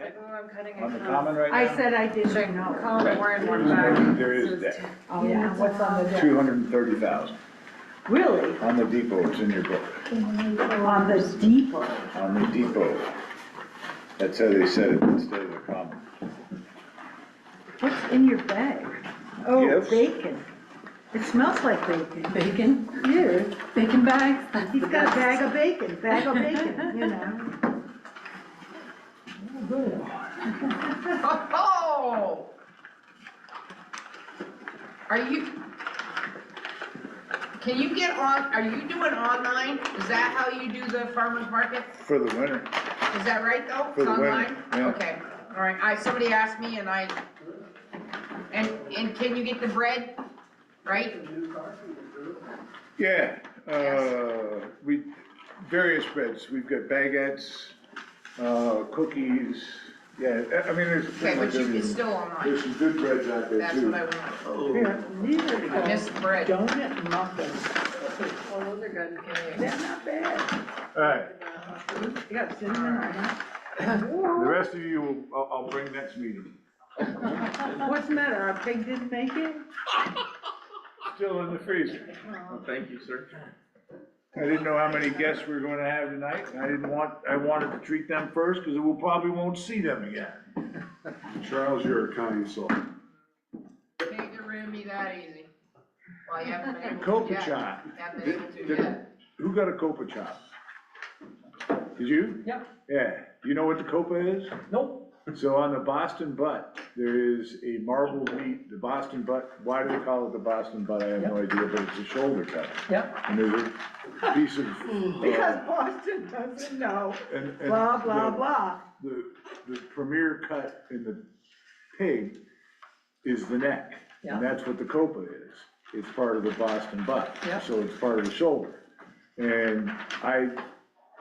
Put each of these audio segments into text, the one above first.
I'm cutting on the it. common right now? I said I didn't know. Colin and Warren one back. There is debt, Oh, yeah, what's on the deck? 230,000 Really? on the depot, it's in your book, On the depot? on the depot. That's how they said it instead of the common. What's in your bag? Oh, Gifts. bacon. It smells like bacon. Bacon? Yeah. Bacon bags? That's He's the got a best. bag of bacon, you know. Oh! Can you get on, are you doing online? Is that how you do the farmer's market? For the winter, Is that right though? For It's the winter, online? yeah. Okay, all right, somebody asked me and and can you get the bread, right? yeah, various breads, we've got baguettes, cookies, yeah, I mean, there's. Okay, but it's still online. There's some good breads out there That's too. what I want. Here, these are I missed the bread. donut muffins. Oh, those are good. They're not bad. All right, You got cinnamon on that? the rest of you, I'll bring next meeting. What's the matter, our pig didn't make it? Still in the freezer. Well, thank you, sir. I didn't know how many guests we were gonna have tonight, and I wanted to treat them first, because we probably won't see them again. Charles, you're a kind soul. Can't get rid of me that easy. Well, you haven't been able to Copa yet. chop. Haven't been able to Did- yet. Who got a copa chop? Did you? Yep. Yeah, you know what the copa is? Nope. So on the Boston butt, there is a marbled meat, the Boston butt, why do they call it the Boston butt, I have no idea, but it's a shoulder cut. Yep. And there's a piece of. Because Boston doesn't know, and blah, blah, the- blah. The premier cut in the pig is the neck, Yeah. and that's what the copa is. It's part of the Boston butt, Yeah. so it's part of the shoulder. And I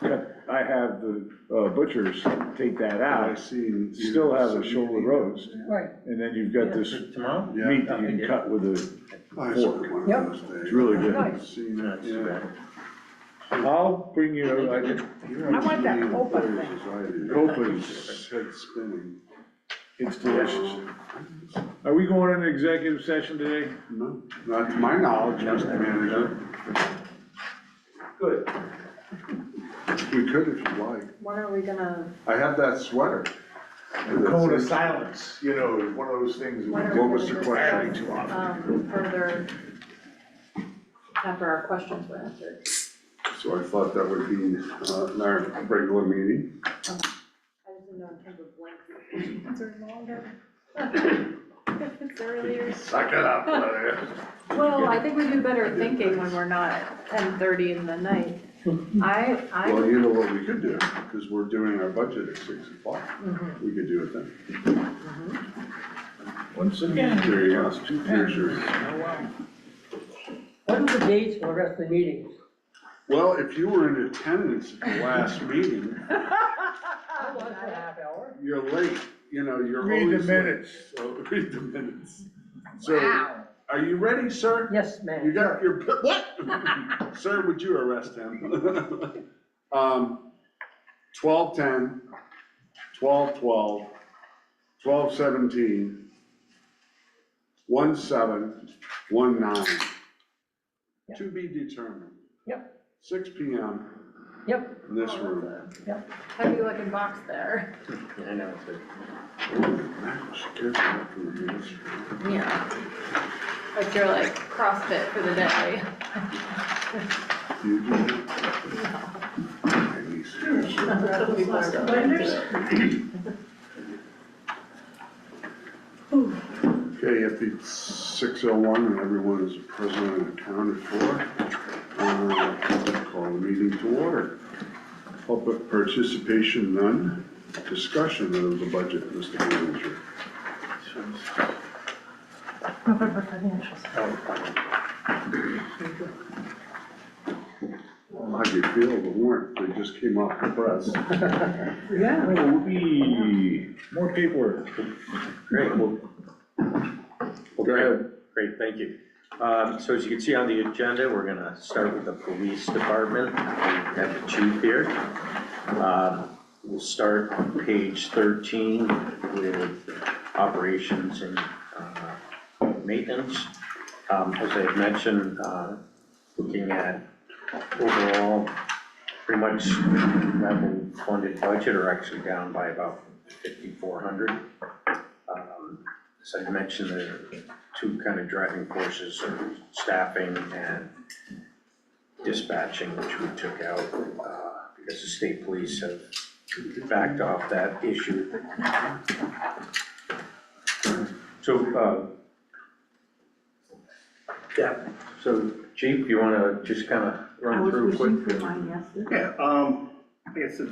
have the butchers take that I out, seen. still have a shoulder roast, Right. and then you've got this Tomorrow? meat that you can cut with a, I saw one Yep. of those days. it's really good. Nice. Seen it, That's too yeah. bad. I'll bring you, You I want that have Copa as thing. as I do. Copa's- Head spinning. it's delicious. Are we going into executive session today? No, not to my knowledge, Mr. Manager. Good. We could if you like. When are we gonna? I have that sweater. The cone of silence, you know, is one of those things. that we What do was the question? too often. Further, after our questions were answered. So I thought that would be in our regular meeting. I just didn't know in terms of length. Is there longer? If it's earlier. Suck it up, Larry. Well, I think we do better thinking when we're not at 10:30 in the night. Well, you know what we could do, because we're doing our budget at 6 o'clock. We could do it then. Once again, There you go. Here's your. What are the dates for the rest of the meetings? Well, if you were in attendance at the last meeting, I was for a half hour. you're late, you know, you're Read the always late. minutes. So, read the minutes. So, Wow. are you ready, sir? Yes, ma'am. You got your, what? Sir, would you arrest him? 12:10, 12:12, 12:17, 1:07, 1:09. To be determined. Yep. 6 PM Yep. in this room. Heavy looking box there. I know, it's She cares about from the minutes. Yeah. Like you're like CrossFit for the day. You do. Nice. People are going to Okay, if it's 6:01 and everyone is present and accounted for, call the meeting to order. Public participation none. Discussion of the budget, Mr. Manager. November financials. How do you feel the warrant? They just came off the press. Yeah, we'll be, more paperwork. great, well, Go ahead. great, thank you. So as you can see on the agenda, we're gonna start with the police department. We have the chief here. we'll start on page 13 with operations and maintenance. As I had mentioned, looking at overall pretty much level funded budget, or actually down by about 5,400. As I mentioned, the two kind of driving forces are staffing and dispatching, which we took out because the state police have backed off that issue. So, yeah, so Chief, you want to just kind of run through quick? Yeah, I guess the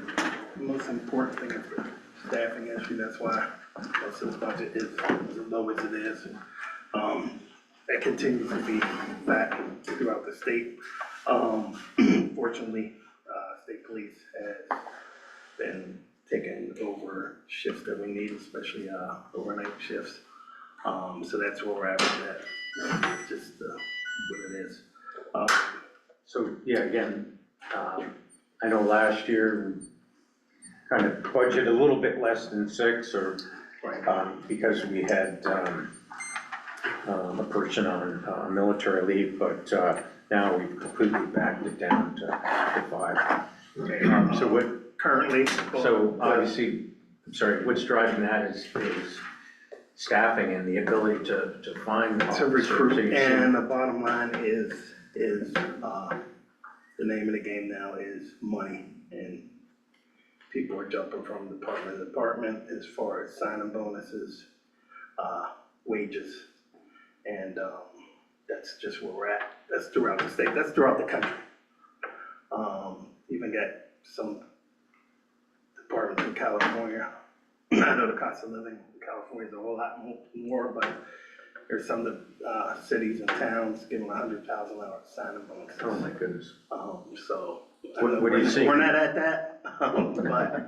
most important thing is the staffing issue, that's why most of the budget is as low as it is. That continues to be that throughout the state. Fortunately, state police has been taking over shifts that we need, especially overnight shifts. So that's where we're at with that, just what it is. So, yeah, again, I know last year we kind of budgeted a little bit less than 6, or because we had a person on military leave, but now we've completely backed it down to 5. So what Currently. So obviously, I'm sorry, what's driving that is staffing and the ability to find. To recruit, and the bottom line is the name of the game now is money, and people are jumping from department to department as far as signing bonuses, wages, and that's just where we're at. That's throughout the state, that's throughout the country. Even got some departments in California. I know the cost of living in California is a whole lot more, but there's some of the cities and towns giving $100,000 signing bonuses. Oh my goodness. So What do you see? we're not at that, but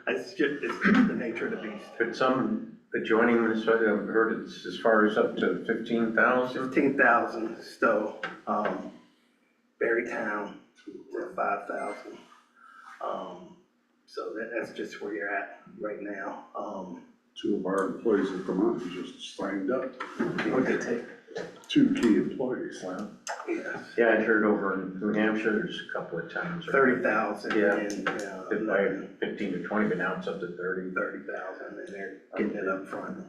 it's just the nature of the beast. But some adjoining municipalities, I've heard it's as far as up to 15,000. 15,000, Stowe, Berrytown, to 5,000. So that's just where you're at right now. 2 of our employees in Vermont just signed up. What they take? 2 key employees. Wow. Yes. Yeah, I heard over in New Hampshire, there's a couple of towns. 30,000 Yeah. and, Been by 15 to 20, but now it's up to 30. 30,000, and they're getting it up front.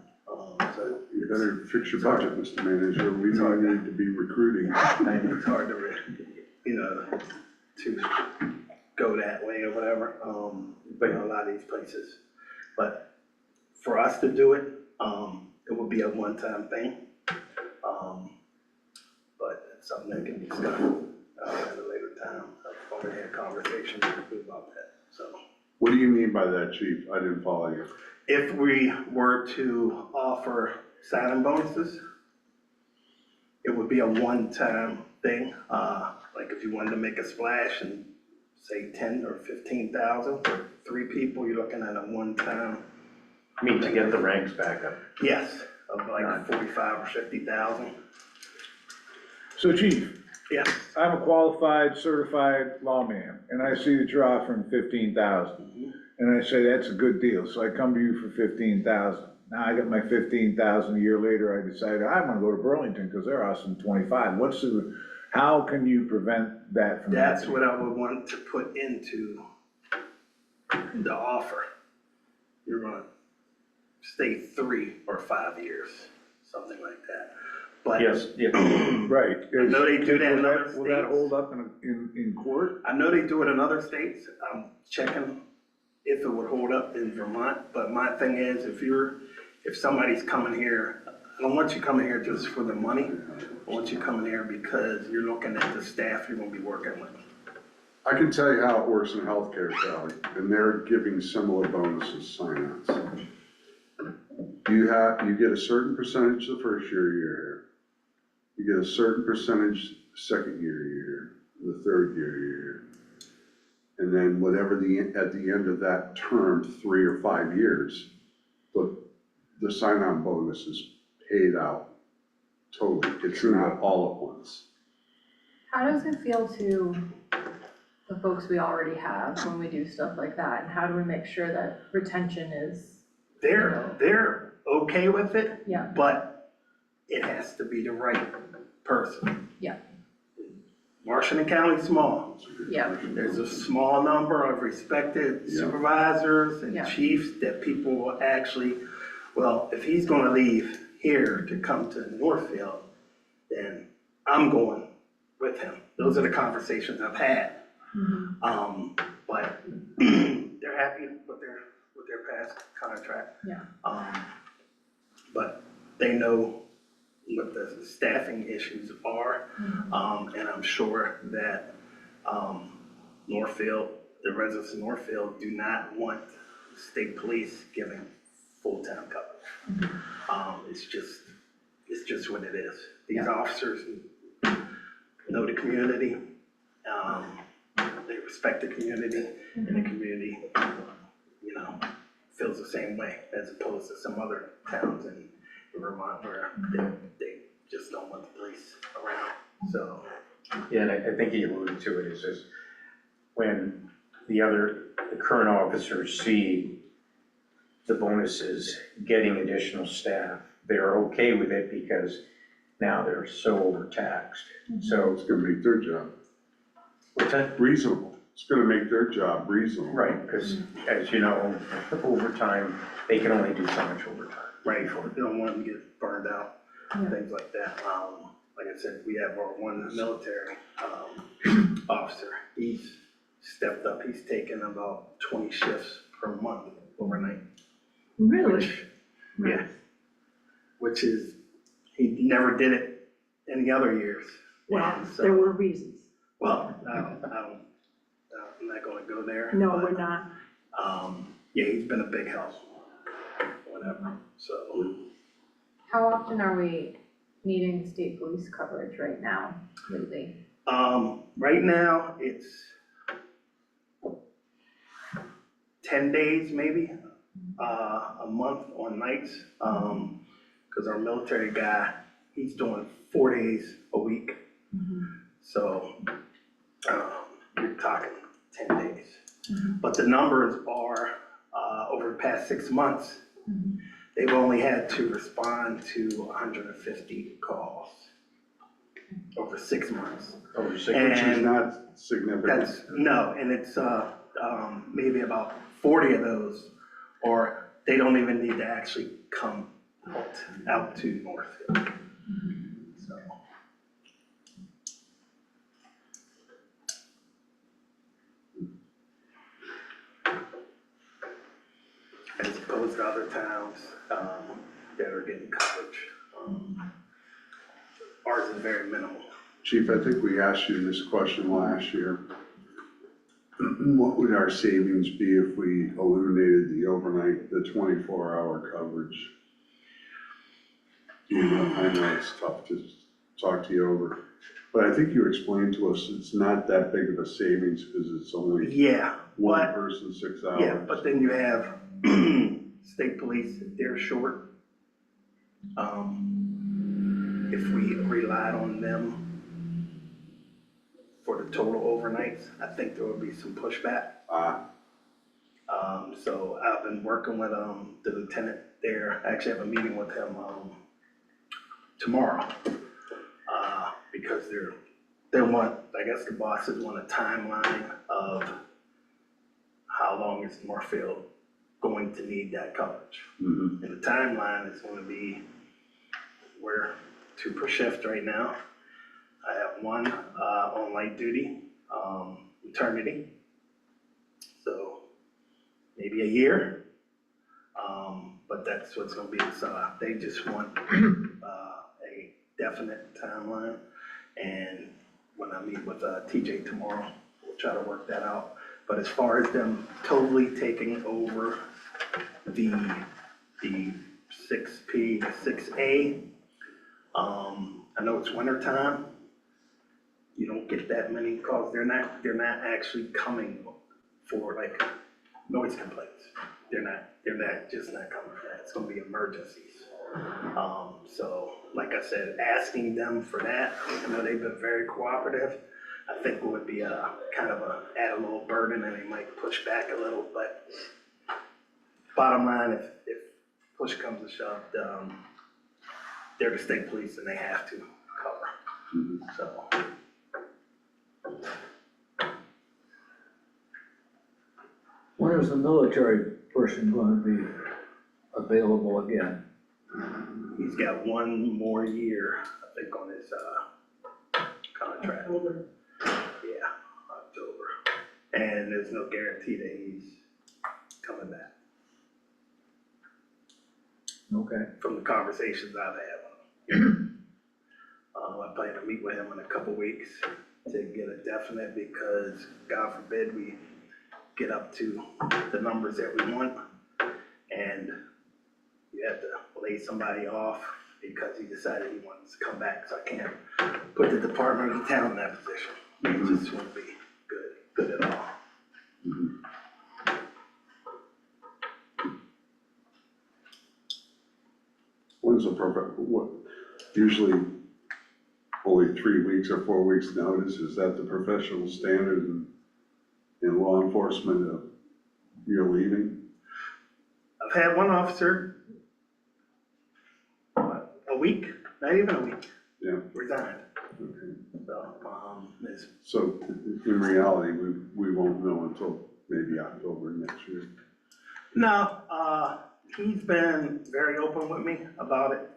So You better fix your budget, Mr. Manager. We don't need to be recruiting. it's hard to, to go that way or whatever, but a lot of these places. But for us to do it, it would be a one-time thing. But it's something that can be done at a later time. I've already had conversations about that, so. What do you mean by that, Chief? I didn't follow you. If we were to offer sign-in bonuses, it would be a one-time thing. Like if you wanted to make a splash and say 10 or 15,000 for 3 people, you're looking at a one-time, I mean, to get the ranks back up. yes, of like 45 or 50,000. So Chief, Yes, I'm a qualified, certified lawman, and I see that you're offering 15,000. And I say, that's a good deal, so I come to you for 15,000. Now I got my 15,000, a year later, I decide, I'm gonna go to Burlington, because they're offering 25. How can you prevent that from that's happening? what I would want to put into the offer. You're gonna stay 3 or 5 years, something like that. But Yes, yeah. Right. I know they do that in other Will that states. hold up in court? I know they do it in other states. I'm checking if it would hold up in Vermont, but my thing is, if somebody's coming here, I don't want you coming here just for the money. I want you coming here because you're looking at the staff you're gonna be working with. I can tell you how it works in healthcare, Sally, and they're giving similar bonuses, sign-ons. You get a certain percentage the first year you're here. You get a certain percentage second year you're here, the third year you're here. And then whatever at the end of that term, 3 or 5 years, the sign-on bonus is paid out totally. It's not all at once. How does it feel to the folks we already have when we do stuff like that? And how do we make sure that retention is, They're okay with it. Yeah. But it has to be the right person. Yeah. Washington County's small. yeah, There's a small number of respected supervisors and Yeah. chiefs that people will actually, well, if he's gonna leave here to come to Northfield, then I'm going with him. Those are the conversations I've had. But they're happy with their past contract. Yeah. But they know what the staffing issues are. And I'm sure that, Northfield, the residents of Northfield do not want state police giving full-time coverage. It's just what it is. These officers know the community, they respect the community, and the community, you know, feels the same way as opposed to some other towns in Vermont where they just don't want the police around, so. Yeah, and I think he alluded to it, is just when the current officers see the bonuses, getting additional staff, they're okay with it because now they're so overtaxed. So, It's gonna make their job what's that? reasonable. It's gonna make their job reasonable. Right, because as you know, overtime, they can only do so much overtime. Right, they don't want them to get burned out, things like that. Like I said, we have our one military, officer, he's stepped up, he's taken about 20 shifts per month overnight. Really? Yeah, which is, he never did it any other years. Well, And so- there were reasons. Well, I'm not gonna go there. No, but, we're not. Yeah, he's been a big help, whatever, so. how often are we needing state police coverage right now, lately? Right now, it's 10 days maybe, a month on nights. Cause our military guy, he's doing 4 days a week. So, you're talking 10 days. But the numbers are, over the past 6 months, they've only had to respond to 150 calls over 6 months. Over six, Which is And not significant. and it's, maybe about 40 of those, or they don't even need to actually come out to Northfield. So. As opposed to other towns, that are getting coverage. Ours is very minimal. Chief, I think we asked you this question last year. What would our savings be if we eliminated the overnight, the 24-hour coverage? You know, I know it's tough to talk to you over, but I think you explained to us it's not that big of a savings because it's only Yeah, one but, person, 6 hours. yeah, but then you have state police, they're short. If we relied on them for the total overnights, I think there would be some pushback. So I've been working with, the lieutenant there, I actually have a meeting with him, tomorrow. Because they want, I guess the bosses want a timeline of how long is Northfield going to need that coverage. Mhm. And the timeline is gonna be, we're 2 per shift right now. I have 1, on light duty, maternity. So maybe a year. But that's what's gonna be, so they just want, a definite timeline. And when I meet with, TJ tomorrow, we'll try to work that out. But as far as them totally taking over the 6P to 6A, I know it's winter time. You don't get that many calls. They're not actually coming for like noise complaints. They're just not coming for that. It's gonna be emergencies. So like I said, asking them for that, I know they've been very cooperative. I think would be a kind of add a little burden, and they might push back a little, but bottom line, if push comes to shove, they're the state police and they have to cover, so. When is the military person going to be available again? He's got one more year, I think, on his, contract. Yeah, October. And there's no guarantee that he's coming back, Okay. from the conversations I've had with him. I plan to meet with him in a couple weeks to get a definite, because God forbid we get up to the numbers that we want, and you have to lay somebody off because he decided he wants to come back, so I can't put the Department of the Town in that position. It just won't be good at all. When's the perfect, what, usually only 3 weeks or 4 weeks notice, is that the professional standard in law enforcement of you're leaving? I've had one officer, a week, not even a week, Yeah, resigned. okay. So, So in reality, we won't know until maybe October next year. no, he's been very open with me about it.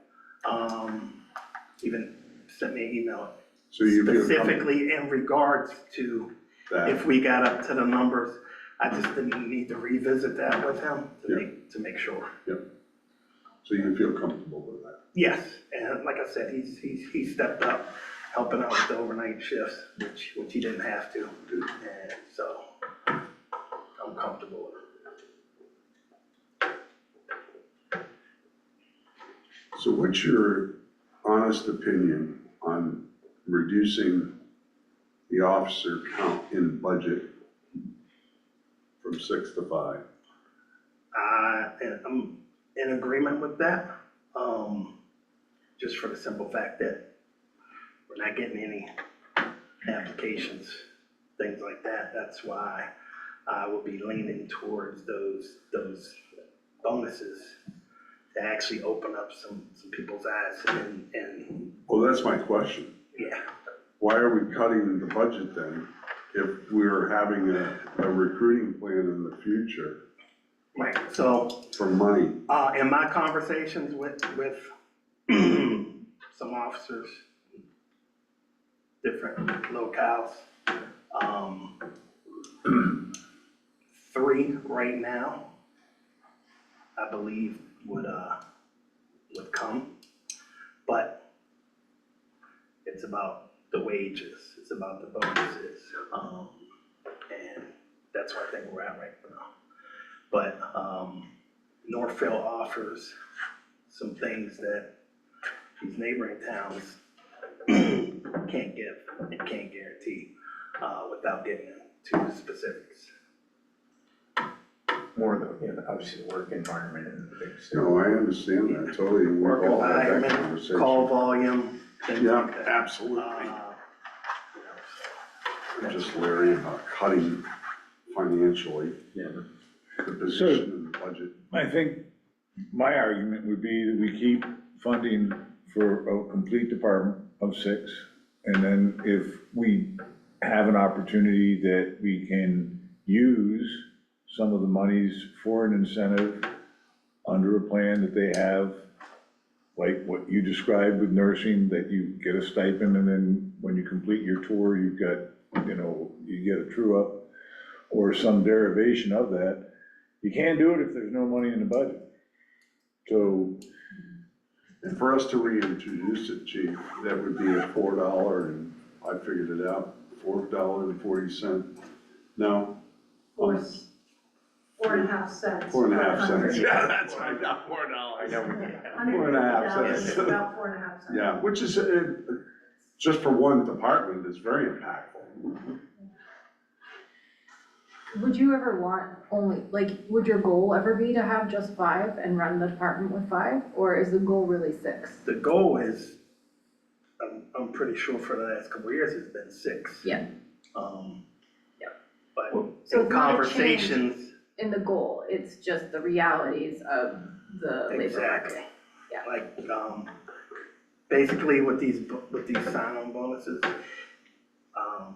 Even sent me an email So you feel specifically in regards to that, if we got up to the numbers. I just didn't need to revisit that with him to make sure. so you feel comfortable with that? Yes, and like I said, he's stepped up, helping out with the overnight shifts, which he didn't have to, and so I'm comfortable with it. So what's your honest opinion on reducing the officer count in budget from 6 to 5? And I'm in agreement with that, just for the simple fact that we're not getting any applications, things like that. That's why I will be leaning towards those bonuses to actually open up some people's eyes and, Well, that's my question. yeah. Why are we cutting the budget then if we're having a recruiting plan in the future Right, so, for money? in my conversations with some officers, different locales, 3 right now, I believe would come, but it's about the wages, it's about the bonuses, and that's where I think we're at right now. But, Northfield offers some things that these neighboring towns can't give and can't guarantee, without getting into the specifics. More the, obviously, the work environment and the things. No, I understand that totally. We've Work all had that environment, conversation. call volume, things Yeah, like that. absolutely. You know, I'm just leery about cutting financially Yeah. the position in the budget. I think my argument would be that we keep funding for a complete department of 6. And then if we have an opportunity that we can use some of the monies for an incentive under a plan that they have, like what you described with nursing, that you get a stipend, and then when you complete your tour, you've got, you get a true up or some derivation of that. You can't do it if there's no money in the budget. So, And for us to reintroduce it, chief, that would be a $4, and I figured it out, $4.40. No? 4.5 cents. 4.5 cents. Yeah, that's right, not $4. I know, yeah. 4.5 cents. About 4.5 cents. Yeah, which is, just for one department, is very impactful. Would you ever want only, would your goal ever be to have just 5 and run the department with 5? Or is the goal really 6? The goal is I'm pretty sure for the last couple of years, it's been 6. Yeah. Yep. But So in it's not a change conversations, in the goal, it's just the realities of the labor exactly. market. Yeah. Like, basically with these sign-on bonuses,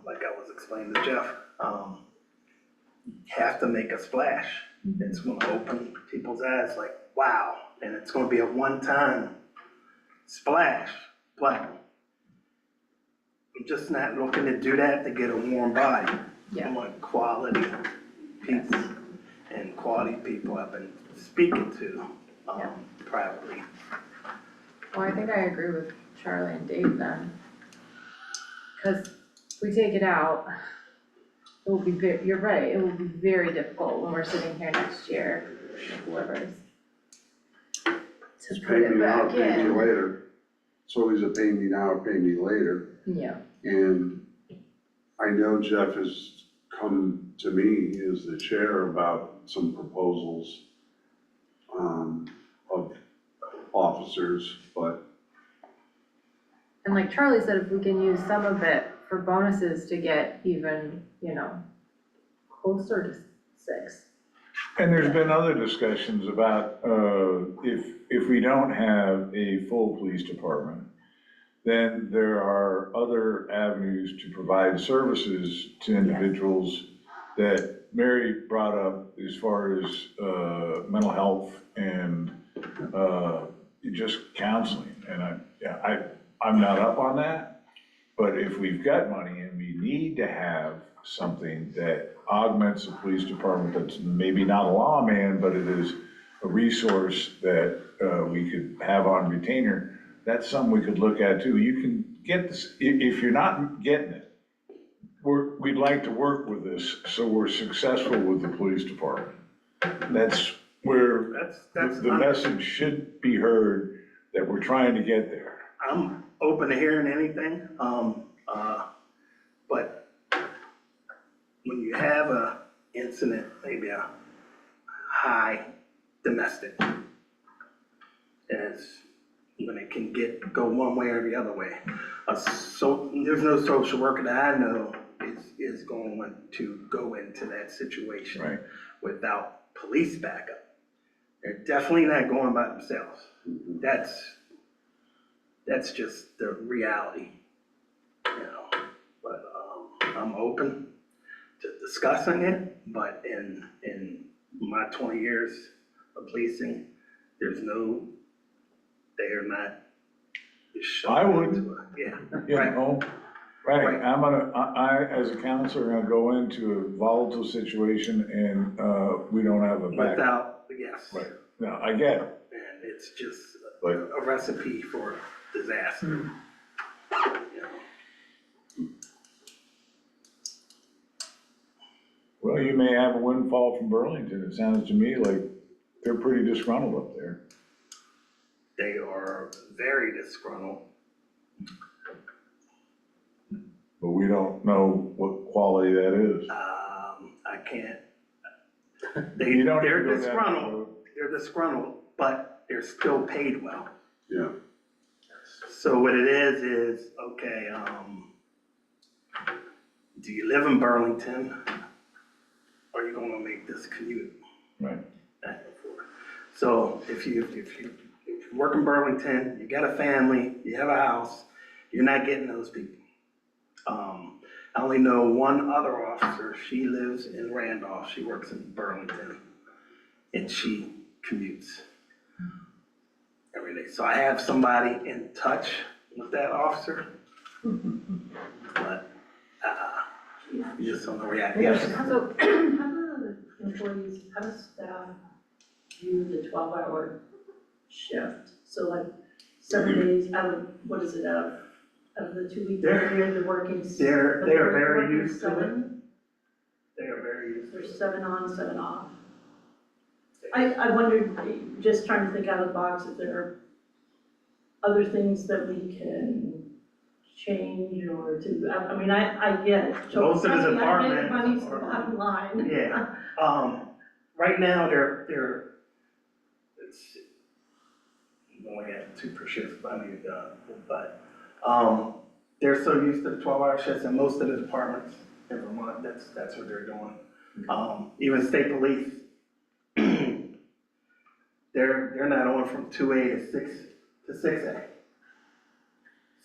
like I was explaining to Jeff, you have to make a splash. It's gonna open people's eyes like, wow, and it's gonna be a one-time splash, but I'm just not looking to do that to get a warm body. Yeah. I want quality people, and quality people I've been speaking to, privately. Well, I think I agree with Charlie and Dave then. Cause if we take it out, it will be you're right, it will be very difficult when we're sitting here next year, whoever's, to It's put pay it me now, back pay me in. later. It's always a pay me now, pay me later. Yeah, And I know Jeff has come to me as the chair about some proposals of officers, but and like Charlie said, if we can use some of it for bonuses to get even, closer to 6. And there's been other discussions about, if we don't have a full police department, then there are other avenues to provide services to individuals that Mary brought up as far as, mental health and, just counseling. And I'm not up on that, but if we've got money and we need to have something that augments the police department, that's maybe not a lawman, but it is a resource that we could have on retainer, that's something we could look at too. You can get this, if you're not getting it, we'd like to work with this so we're successful with the police department. That's where That's the message should be heard, that we're trying to get there. I'm open to hearing anything, but when you have a incident, maybe a high domestic, and when it can go one way or the other way. So there's no social worker that I know is going to go into that situation Right. without police backup. They're definitely not going by themselves. That's just the reality, but, I'm open to discussing it, but in my 20 years of policing, they are not just showing I up wouldn't. to it. Yeah, You Right. know, right, I, as a counselor, am gonna go into a volatile situation and, we don't have a backup. without, yes. Right, no, I get it, And it's just but, a recipe for disaster. You know. well, you may have a windfall from Burlington. It sounds to me like they're pretty disgruntled up there. They are very disgruntled. But we don't know what quality that is. I can't. You don't They're even go down that disgruntled, road. but they're still paid well. yeah. So what it is, okay, do you live in Burlington? Or are you gonna make this commute Right, back and forth? So if you work in Burlington, you got a family, you have a house, you're not getting those people. I only know one other officer, she lives in Randolph, she works in Burlington, and she commutes every day. So I have somebody in touch with that officer, but, you just don't know react. Yes, So, how do the employees, how does staff view the 12-hour shift? So like 7 days out of, what is it, out of the 2 week period, they're working. they are very working used to it. 7? They are very used to There's it. 7 on, 7 off. I wondered, just trying to think out of the box, if there are other things that we can change or to, I mean, I get it. So Most of the trust me, I make departments money's the are- bottom line. Yeah, right now, it's only at 2 per shift, but They're so used to the 12-hour shifts in most of the departments in Vermont, that's what they're doing. Even state police, they're not on from 2A to 6A.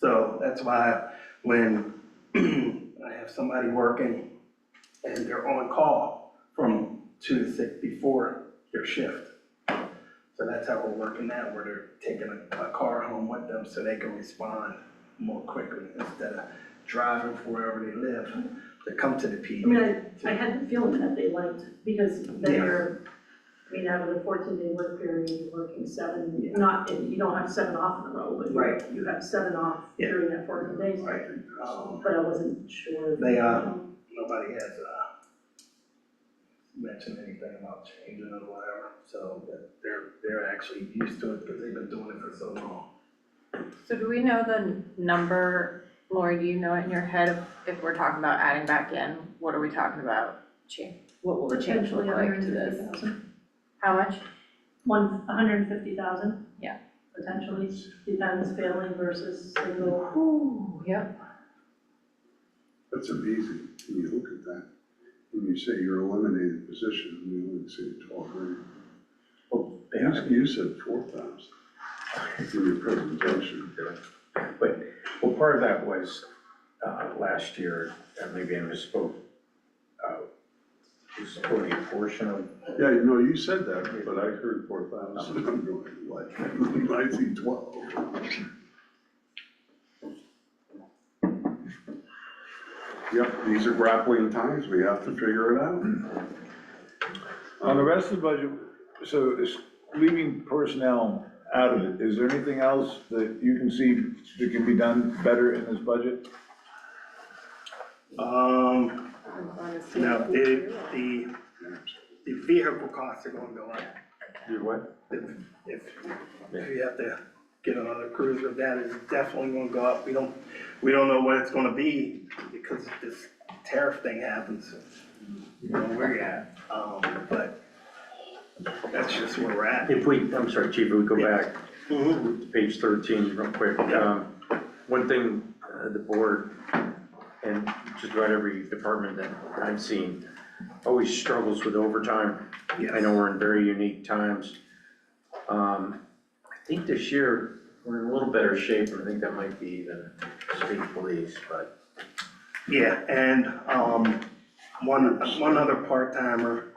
So that's why when I have somebody working and they're on call from 2 to 6 before their shift. So that's how we're working now, where they're taking a car home with them so they can respond more quickly instead of driving from wherever they live to come to the PD. I mean, I had the feeling that they liked, because they're, I mean, out of the 14-day work period, you're working 7, Yeah. not, you don't have 7 off in a row, but Right. you have 7 off Yeah. during that 14 days. Right. But I wasn't sure. They, nobody has, mentioned anything about changing it or whatever, so they're actually used to it because they've been doing it for so long. So do we know the number, Lori, do you know it in your head if we're talking about adding back in? What are we talking about? What will the change look Potentially like to this? 150,000. How much? 150,000. Yeah. Potentially, depends family versus single. Ooh, yep. That's amazing, when you look at that. When you say you're eliminating position, you only say 12 grand. Well, You said 4,000 in your presentation. Well, part of that was, last year, and maybe I misspoke, was only a portion of, Yeah, no, you said that, but I heard 4,000, I'm going, what? I see 12. Yep, these are grappling times, we have to figure it out. On the rest of the budget, so is leaving personnel out of it, is there anything else that you can see that can be done better in this budget? Now, the vehicle costs are gonna go up. do what? If you have to get another cruiser, that is definitely gonna go up. We don't know what it's gonna be because this tariff thing happens. You know, where we're at, but that's just where we're at. I'm sorry, Chief, if we go back to page 13 real quick. One thing, the board, and just about every department that I've seen, always struggles with overtime. I know we're in very unique times. I think this year, we're in a little better shape, and I think that might be even state police, but. Yeah, and, one other part-timer,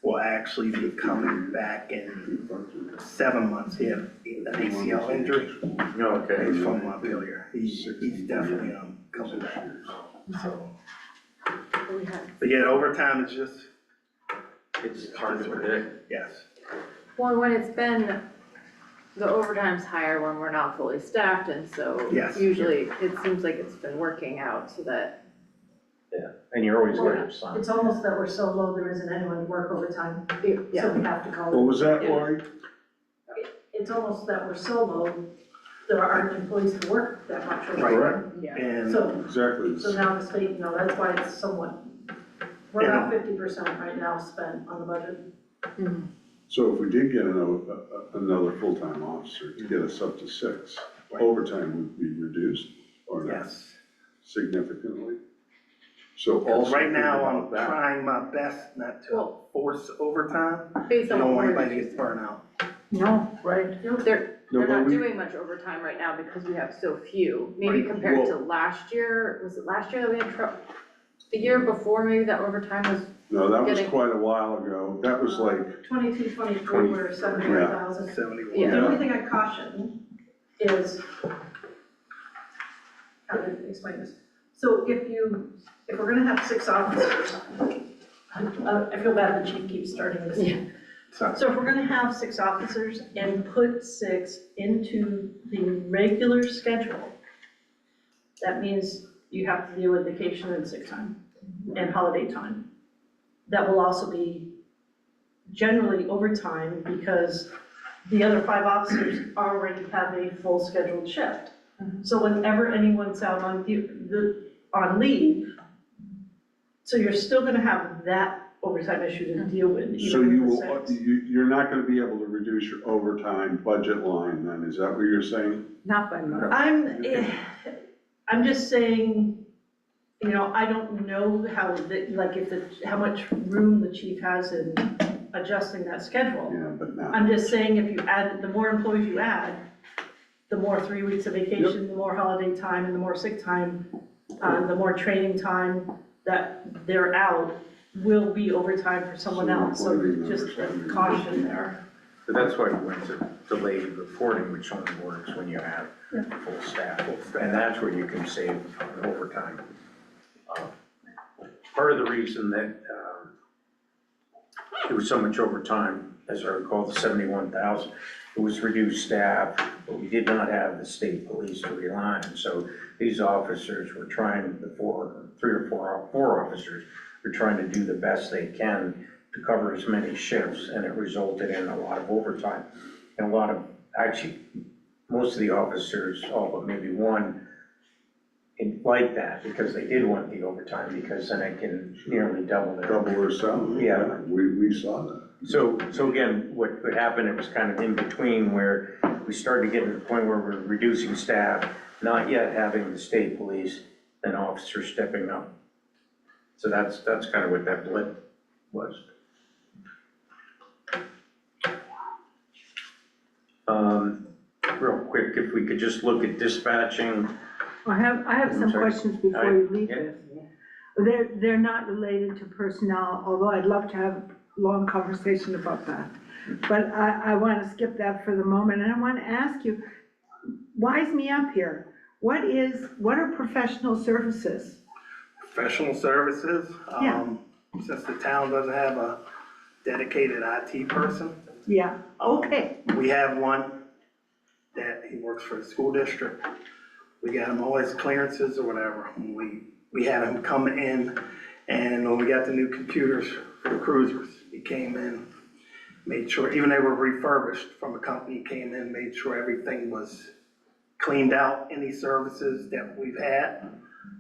will actually be coming back in 7 months. He had an ACL injury. Okay. He's from Montpelier. He's definitely, coming back, so. But yeah, overtime is just, It's hard to predict. yes. Well, when it's been, the overtime's higher when we're not fully staffed, and so Yes. usually it seems like it's been working out so that. And you're always Well, going to sign. It's almost that we're so low, there isn't anyone to work overtime, so we have to call it. What was that, Lori? It's almost that we're so low, there aren't employees to work that much overtime. Correct. Yeah. And So, Exactly. so now the state, you know, that's why it's somewhat, we're about 50% right now spent on the budget. So if we did get another full-time officer to get us up to 6, overtime would be reduced or not yes. significantly? So also. Right now, think I'm about that. trying my best not to Well, force overtime. Based I on don't what want we're, anybody to get burned out. No, right. they're No, but not we- doing much overtime right now because we have so few. Maybe compared to last year, was it last year that we had the year before, maybe that overtime was, No, that was getting- quite a while ago. That was like, 22, 23, we're 71,000. 71. Yeah. The only thing I caution is, how to explain this? So if we're gonna have 6 officers, I feel bad the chief keeps starting this. Yeah. So if we're gonna have 6 officers and put 6 into the regular schedule, that means you have to deal with vacation and sick time and holiday time. That will also be generally overtime because the other 5 officers already have a full scheduled shift. So whenever anyone's out on leave, so you're still gonna have that overtime issue to deal with, So even you with will, the six. you're not gonna be able to reduce your overtime budget line then, is that what you're saying? Not by much. I'm just saying, you know, I don't know how, how much room the chief has in adjusting that schedule. Yeah, but now. I'm just saying if you add, the more employees you add, the more 3 weeks of vacation, the more holiday time, and the more sick time, the more training time that they're out will be overtime for someone else, so just a caution there. But that's why we went to delayed reporting, which only works when you have full staff. And that's where you can save on overtime. Part of the reason that it was so much overtime, as I recall, the 71,000, it was reduced staff, but we did not have the state police to rely on. So these officers were trying, four officers were trying to do the best they can to cover as many shifts, and it resulted in a lot of overtime. And a lot of, actually, most of the officers, all but maybe one, like that, because they did want the overtime, because then it can nearly double their. Double or something? Yeah. We saw that. So again, what happened, it was kind of in between where we started getting to the point where we're reducing staff, not yet having the state police and officers stepping up. So that's kind of what that blip was. Real quick, if we could just look at dispatching. I have I'm some sorry. questions before you leave Yeah. this. They're not related to personnel, although I'd love to have a long conversation about that. But I want to skip that for the moment, and I want to ask you, wise me up here. What are professional services? Professional services, Yeah. Since the town doesn't have a dedicated IT person, Yeah, okay, we have one that he works for the school district. We got him all his clearances or whatever. We had him come in, and when we got the new computers for the cruisers, he came in, made sure, even they were refurbished from a company, came in, made sure everything was cleaned out, any services that we've had,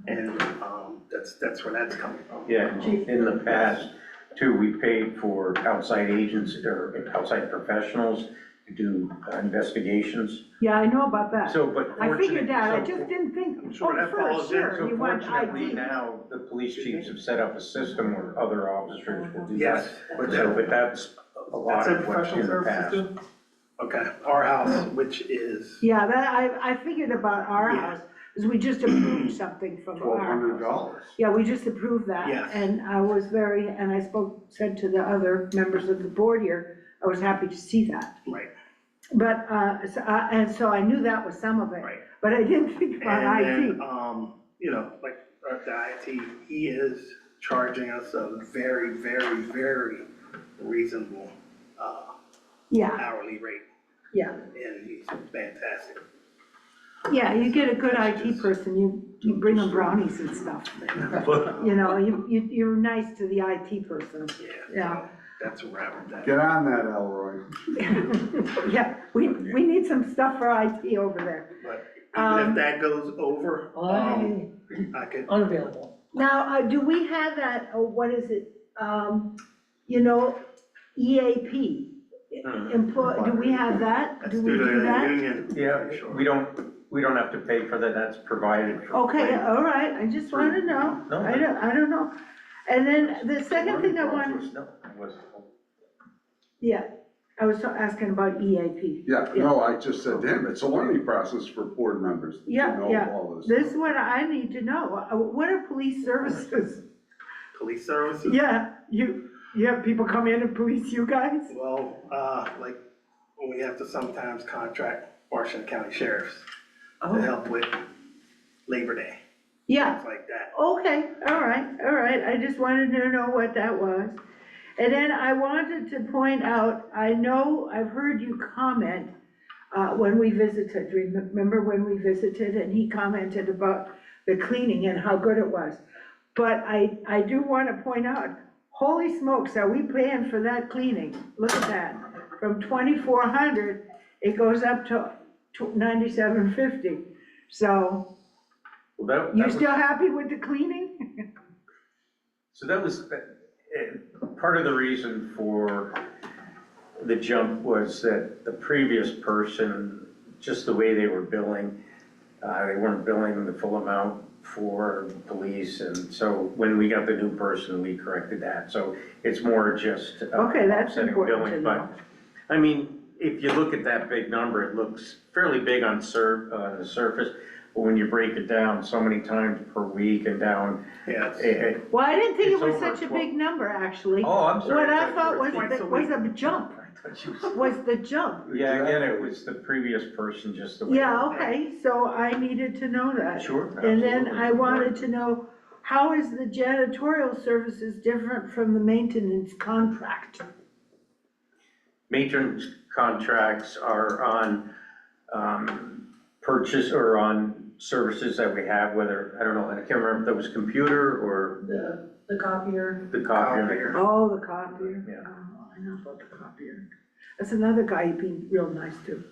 and that's where that's coming from. Yeah, in the past, too, we paid for outside agents or outside professionals to do investigations. yeah, I know about that. So, but I fortunately. figured that, I so- just didn't think, I'm sure that first, follows in. sure, So you want fortunately ID. now, the police chiefs have set up a system where other officers will do that. Yes, But that's a lot that's in of what's professional in the services past. too? Okay, our house, which is, Yeah, that, I figured about our Yeah. house, because we just approved something from our house. $1,200. Yeah, we just approved that. Yes. And I was and I said to the other members of the board here, I was happy to see that. right, But, so I knew that was some of it. right. But I didn't think about And IT. then, you know, like, the IT, he is charging us a very, very, very reasonable, Yeah, hourly rate, yeah. and he's fantastic. Yeah, you get a good IT person, you bring them brownies and stuff. You know, you're nice to the IT person. Yeah, so that's a wrap with that. Get on that, Elroy. Yeah, we need some stuff for IT over there. But even if that goes over, I could, Unavailable. Now, do we have that, what is it, you know, EAP? Do we have that? that's Do we due to do the that? union. Yeah, Sure. we don't have to pay for that, that's provided for. Okay, all right, I just want to know. No. I don't know. And then the second thing I wanted, No, it wasn't. yeah, I was asking about EAP. Yeah, no, I just said to him, it's a learning process for board members to Yeah, know yeah. all this. This is what I need to know. What are police services? Police services? Yeah, you have people come in and police you guys? Well, like, we have to sometimes contract Washington County sheriffs to Oh, help with Labor Day, yeah, things like that. okay, all right. I just wanted to know what that was. And then I wanted to point out, I know I've heard you comment when we visited, remember when we visited and he commented about the cleaning and how good it was. But I do want to point out, holy smokes, are we paying for that cleaning? Look at that. From 2,400, it goes up to 9,750. So, Well, that you was- still happy with the cleaning? So that was, part of the reason for the jump was that the previous person, just the way they were billing, they weren't billing the full amount for police, and so when we got the new person, we corrected that. So it's more just Okay, that's offsetting important to billing, know. but, I mean, if you look at that big number, it looks fairly big on the surface, but when you break it down so many times per week and down, Yeah, Well, I didn't think it It's was over such a 12. big number, actually. Oh, I'm sorry. What I thought was, twice a was week. a jump, was the jump. yeah, again, it was the previous person, just the way. Yeah, okay, so I needed to know that. Sure, And then absolutely. I wanted to know, how is the janitorial services different from the maintenance contract? Maintenance contracts are on purchase or on services that we have, whether, I don't know, I can't remember if that was computer or The copier. the copier. Oh, the copier. Yeah. Oh, I know about the copier. That's another guy you'd be real nice to.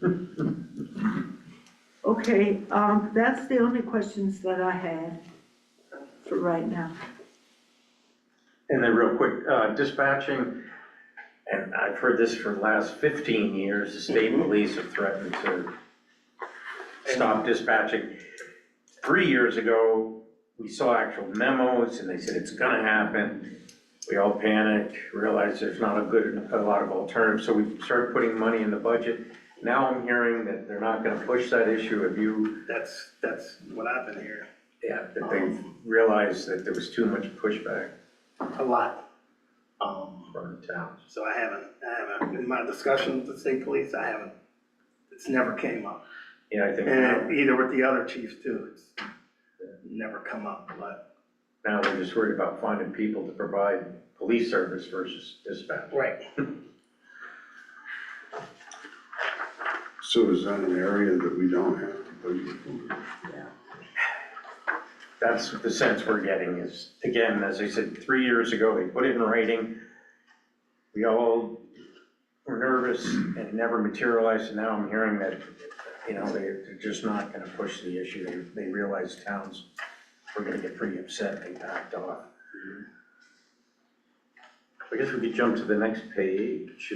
Okay, that's the only questions that I had for right now. And then real quick, dispatching, and I've heard this for the last 15 years, the state police have threatened to stop dispatching. 3 years ago, we saw actual memos and they said it's gonna happen. We all panicked, realized there's not a lot of alternatives, so we started putting money in the budget. Now I'm hearing that they're not gonna push that issue. Have you, that's what I've been hearing, that they've realized that there was too much pushback a lot. from the towns? So I haven't, in my discussions with the state police, it's never came up. Yeah, I think And either with the other chiefs too, it's never come up, but. now they're just worried about finding people to provide police service versus dispatch. Right. So is that an area that we don't have to budget for? That's the sense we're getting is, again, as I said, 3 years ago, they put it in writing. We all were nervous and it never materialized, and now I'm hearing that, they're just not gonna push the issue. They realize towns were gonna get pretty upset, they backed off. I guess we could jump to the next page.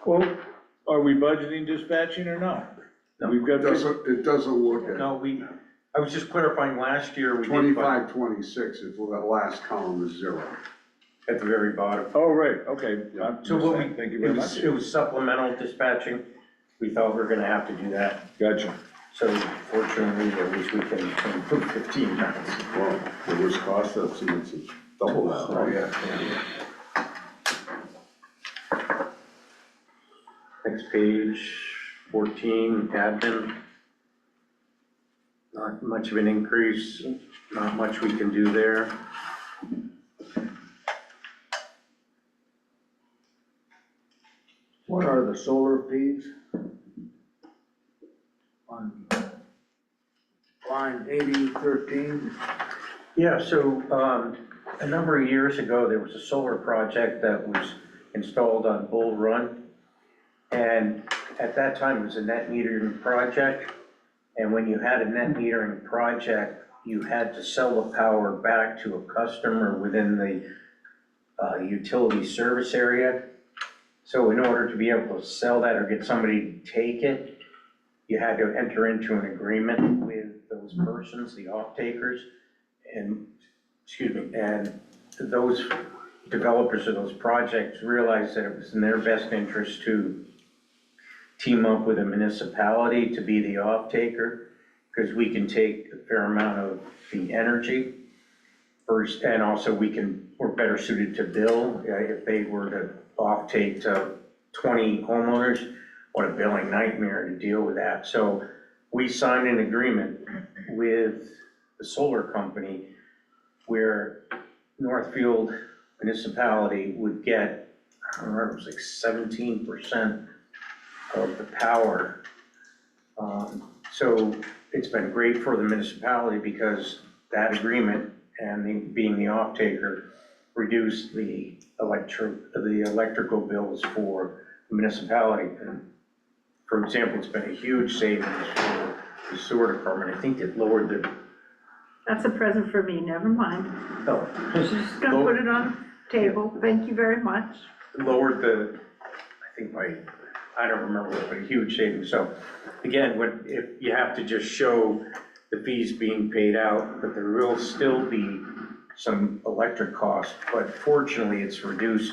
Well, are we budgeting dispatching or no? No. We've got, It doesn't look at No, I was just clarifying, last year we did budget 25, 26, if the last column is 0. at the very bottom. oh, right, okay. I'm So just what saying, thank you very much. it was supplemental dispatching. We thought we were gonna have to do that. Gotcha. So fortunately, at least we can improve 15 pounds. Well, there was cost estimates of double that, right? Yeah. Next page, 14, admin. Not much of an increase, not much we can do there. What are the solar fees? On line 8013, Yeah, so a number of years ago, there was a solar project that was installed on Bull Run. And at that time, it was a net metering project. And when you had a net metering project, you had to sell the power back to a customer within the utility service area. So in order to be able to sell that or get somebody to take it, you had to enter into an agreement with those persons, the off-takers. And, and those developers of those projects realized that it was in their best interest to team up with a municipality to be the off-taker, because we can take a fair amount of the energy first, and also we're better suited to bill. If they were to off-take to 20 homeowners, what a billing nightmare to deal with that. So we signed an agreement with the solar company where Northfield municipality would get, I don't remember, it was like 17% of the power. So it's been great for the municipality because that agreement and being the off-taker reduced the electrical bills for the municipality. And for example, it's been a huge savings for the sewer department. I think it lowered the, That's a present for me, never mind. oh, She's just gonna put it on table, thank you very much. Lowered the, I think by, I don't remember what, but a huge savings. So again, if you have to just show the fees being paid out, but there will still be some electric costs, but fortunately, it's reduced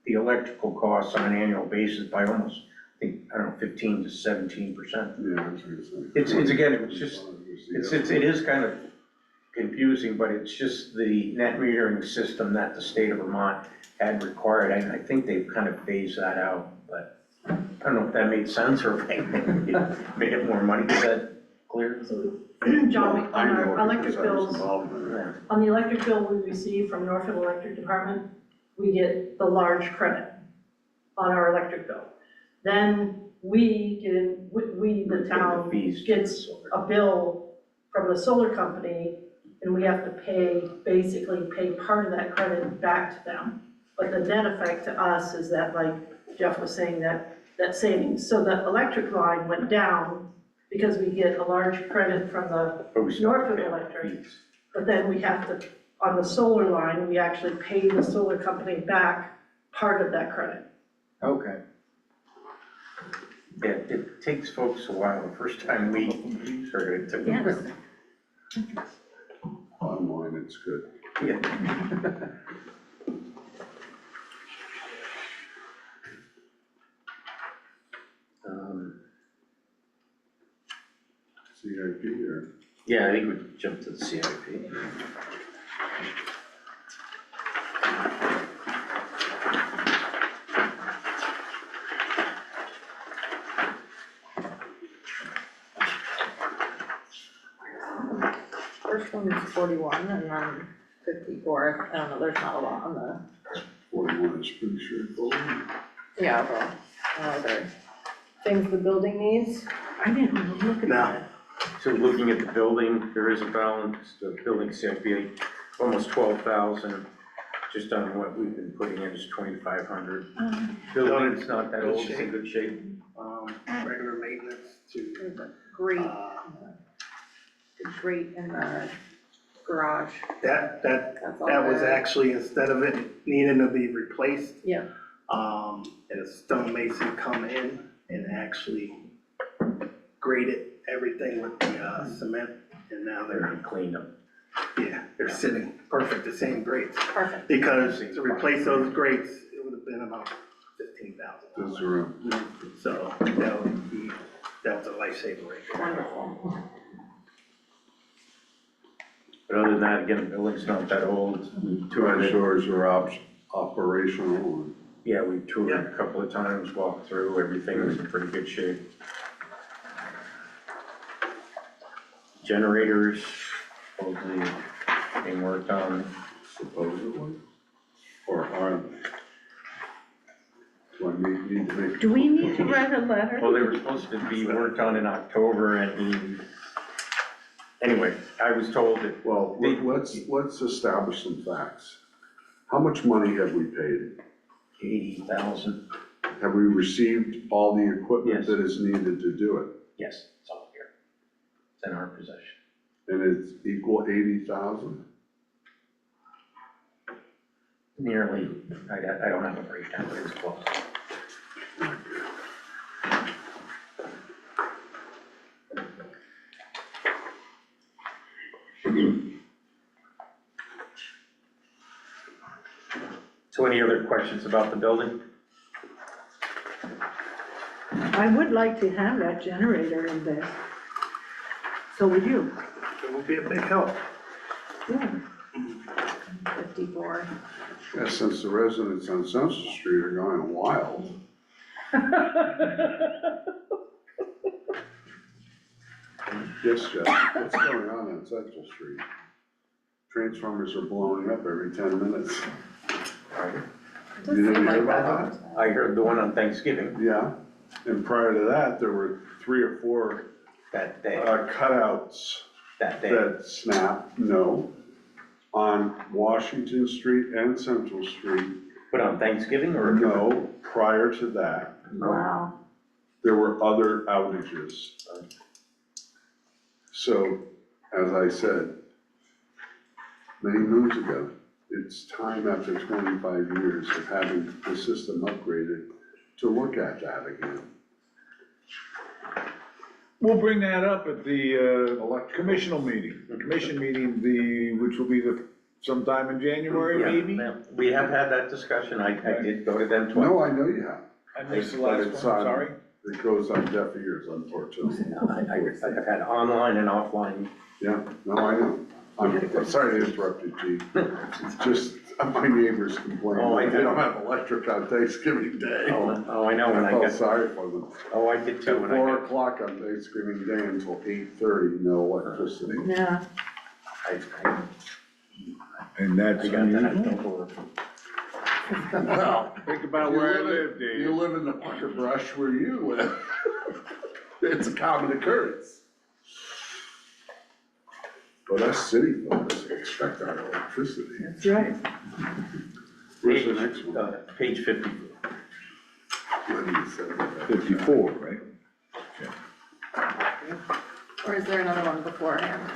the electrical costs on an annual basis by almost, I think, I don't know, 15 to 17%. Yeah, I was gonna say. It's again, it's just, it is kind of confusing, but it's just the net metering system that the state of Vermont had required. I think they've kind of phased that out, but I don't know if that made sense or if it made it more money. Is that clear? So, John, on our electric bills, on the electric bill we receive from Northfield Electric Department, we get the large credit on our electric bill. Then we the town, gets a bill from the solar company, and we have to basically pay part of that credit back to them. But the net effect to us is that, like Jeff was saying, that savings. So the electric line went down because we get a large credit from the Northfield Electric. But then we have to, on the solar line, we actually pay the solar company back part of that credit. Okay. Yeah, it takes folks a while. The first time we heard it, took them. Bottom line, it's good. Yeah. CIP or? Yeah, I think we jumped to the CIP. First one is 41 and then 54. I don't know, there's not a lot on the, 41 is pretty straightforward. yeah, well, there things the building needs. I didn't even look at No. that. So looking at the building, there is a balance, the building CIP, almost 12,000, just on what we've been putting in is 2,500. Building's not that old, it's in good shape. Regular maintenance to, There's a grate, the grate in the garage, that that's all That was there. actually, instead of it needing to be replaced, Yeah, and a stone mason come in and actually graded everything with the cement, and now They're cleaned up. they're sitting perfect, the same grades. perfect. Because to replace those grates, it would have been about $15,000. Those are, So that was a lifesaver right there. Wonderful. But other than that, again, the building's not that old. We two toured it. shores are operational. Yeah, we toured it a couple of times, walked through, everything was in pretty good shape. Generators, supposedly being worked on. Supposedly, or are they? Do I need to make? Do we need to write a letter? Well, they were supposed to be worked on in October and anyway, I was told that, Well, let's establish some facts. How much money have we paid? 80,000, Have we received all the equipment Yes. that is needed to do it? yes, it's all here. It's in our possession. And it's equal 80,000? Nearly, I don't have a breakdown, but it's close. So any other questions about the building? I would like to have that generator in there. So would you. It would be a big help. Yeah. 54. Yeah, since the residents on Central Street are going wild. Yes, Jeff, what's going on Central Street? Transformers are blowing up every 10 minutes. It does You didn't seem hear like about that. I heard the one on Thanksgiving Yeah, and prior to that, there were 3 or 4 that day, cutouts that day. that snapped, no, on Washington Street and Central Street. But on Thanksgiving or? No, prior to that, Wow. there were other outages. So, as I said, many moons ago, it's time after 25 years of having the system upgraded to look at that again. We'll bring that up at the, commission meeting, which will be sometime in January, Yeah, maybe? yeah. We have had that discussion, I did go to them twice. No, I know you have. I missed the But last one, it's on- sorry. It goes on deaf ears, unfortunately. I've had online and offline. Yeah, no, I know. I'm sorry to interrupt you, Chief. It's just, my neighbors complain Oh, I that they know. don't have electric on Thanksgiving Day. Oh, I know, when I I felt got, sorry for them. oh, I did too, Till when I 4 got. o'clock on Thanksgiving Day until 8:30, no electricity. Yeah. I And that's got that, unusual. Well, Think about where I live, Dave. You live in the brush where you live. It's a common occurrence. But us city folks expect our electricity. That's right. Where's the next one? Page 50. Let me say that. 54, right? Or is there another one beforehand?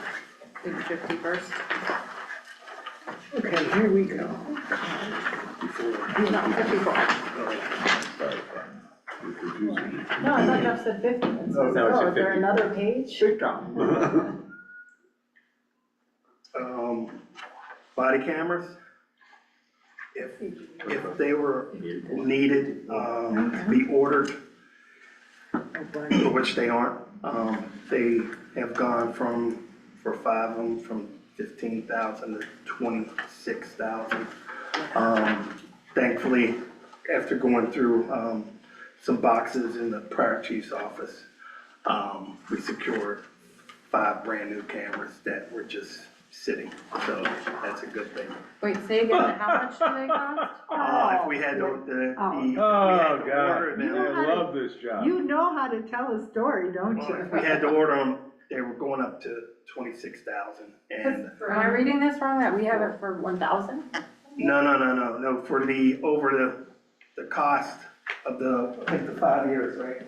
Maybe 50 first? Okay, here we go. No, 54. You're confusing me. No, I thought Jeff said 50. And so, No, it's oh, at is there 50. another page? Big time. Body cameras, if they were needed, to be ordered, which they aren't, they have gone for 5 of them, from 15,000 to 26,000. Thankfully, after going through, some boxes in the prior chief's office, we secured 5 brand-new cameras that were just sitting, so that's a good thing. Wait, say again, how much do they cost? If we had to, if we had Oh, to God, order them, I love this job. You know how to tell a story, don't well, you? if we had to order them, they were going up to 26,000. And, Am I reading this wrong, that we have it for 1,000? no, for over the cost of I think the 5 years, right?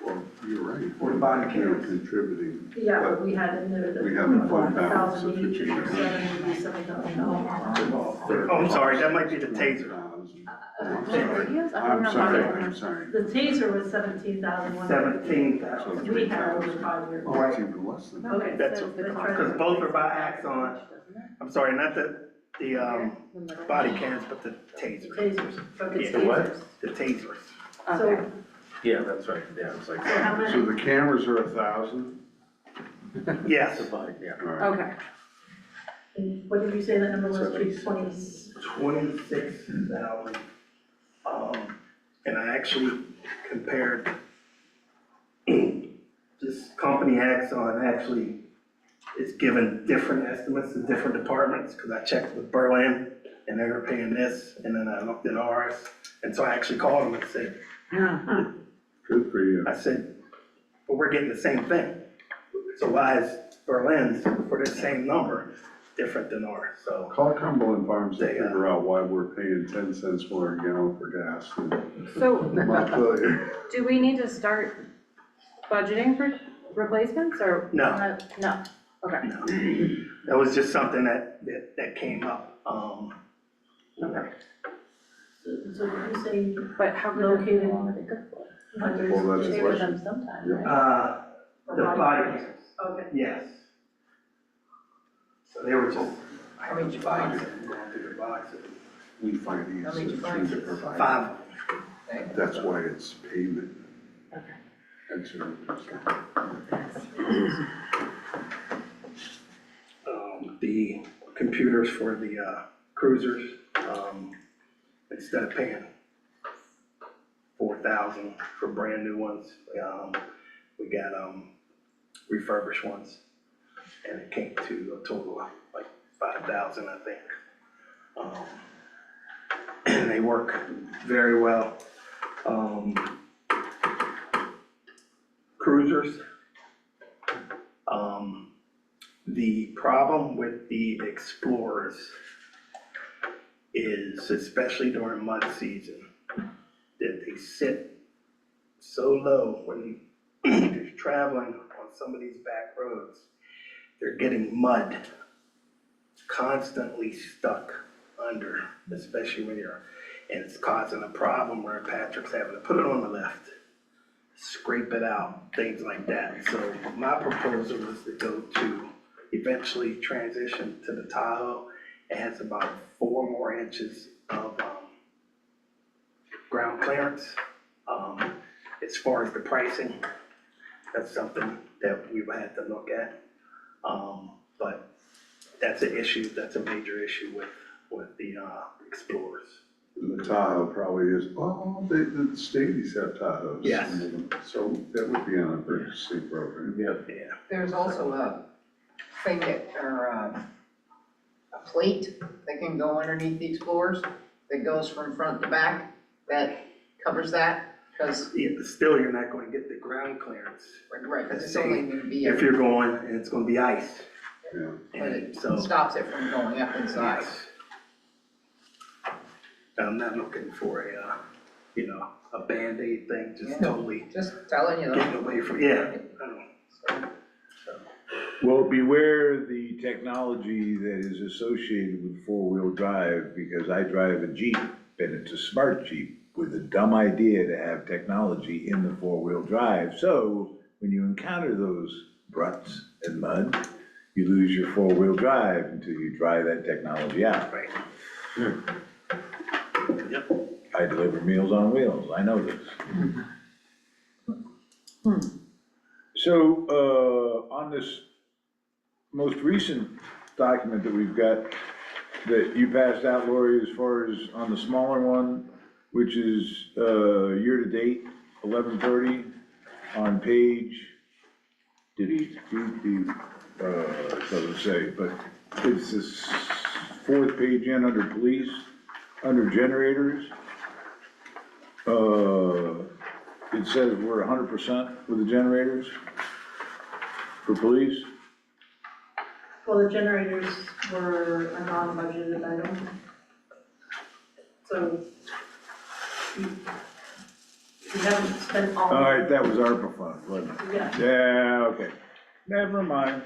Well, you're right. For the body You're cameras. contributing. Yeah, but we had in there that. We have a fund balance of 1,000 each, 15,000. 7 would be $7,000. Oh, I'm sorry, that might be the taser. Radios? I I'm don't sorry, remember. I'm sorry. The taser was 17,000. 17,000. We had over 5 years. Oh, it's even less than that. No, it That's- says the that's cost right. of 'Cause both are by $26,000, Axon. doesn't it? I'm sorry, not the body cams, but the The tasers, tasers, okay. Yeah. The what? the tasers. Okay. So, Yeah, that's right, yeah, it's like. so how So many, the cameras are 1,000? Yes, Yeah. All right. Okay. what did you say that number was, Chief? 20? 26,000. And I actually compared, this company Axon actually is given different estimates to different departments, because I checked with Berlin, and they were paying this, and then I looked at ours, and so I actually called them and said, Uh-huh. Good for you. I said, but we're getting the same thing. So why is Berlin's for the same number different than ours? So, Call Cumberland Farms and They, figure out why we're paying 10 cents more a gallon for gas than So Montpelier. do we need to start budgeting for replacements or? No. No, okay. no, that was just something that came up. Okay. So did you say But how good Located- long are they good for? hundreds? Well, that's Stay what- with them sometime, Yeah. right? The body cams, Okay. yes. So they were just, I How many each box, going through the boxes. We finance How many it through the boxes? provider. 5. That's why it's payment. Okay. And so, The computers for the cruisers, instead of paying 4,000 for brand new ones, we got refurbished ones. And it came to a total of like 5,000, I think. And they work very well. Cruisers. The problem with the Explorers is, especially during mud season, that they sit so low when you're traveling on some of these back roads. They're getting mud constantly stuck under, especially when and it's causing a problem where Patrick's having to put it on the left, scrape it out, things like that. So my proposal is to go to eventually transition to the Tahoe. It has about 4 more inches of ground clearance. As far as the pricing, that's something that we would have to look at. But that's an issue, that's a major issue with the Explorers. And the Tahoe probably is, the Stadies have Tahoes. Yes. So that would be on a purchasing program. Yeah. There's also a thing that, or a plate that can go underneath the Explorers that goes from front to back that covers that, because, Yeah, but still, you're not going to get the ground clearance right, because it's only going to be, if you're going and it's going to be ice. Yeah. but it So, stops it from going up inside. yes. I'm not looking for a Band-Aid thing, just Yeah. totally Just telling you getting though. away from, I know. Well, beware the technology that is associated with four-wheel drive, because I drive a Jeep, and it's a smart Jeep with a dumb idea to have technology in the four-wheel drive. So when you encounter those ruts and mud, you lose your four-wheel drive until you dry that technology out. Right. I deliver Meals on Wheels, I know this. So, on this most recent document that we've got, that you passed out, Lori, as far as on the smaller one, which is, year-to-date, 11/30, on page, it doesn't say, but it's this 4th page in under police, under generators. It says we're 100% with the generators for police. Well, the generators were a non-budgeted item. So you haven't spent all. All right, that was ARPA funds, wasn't it? Yeah. Yeah, okay, never mind.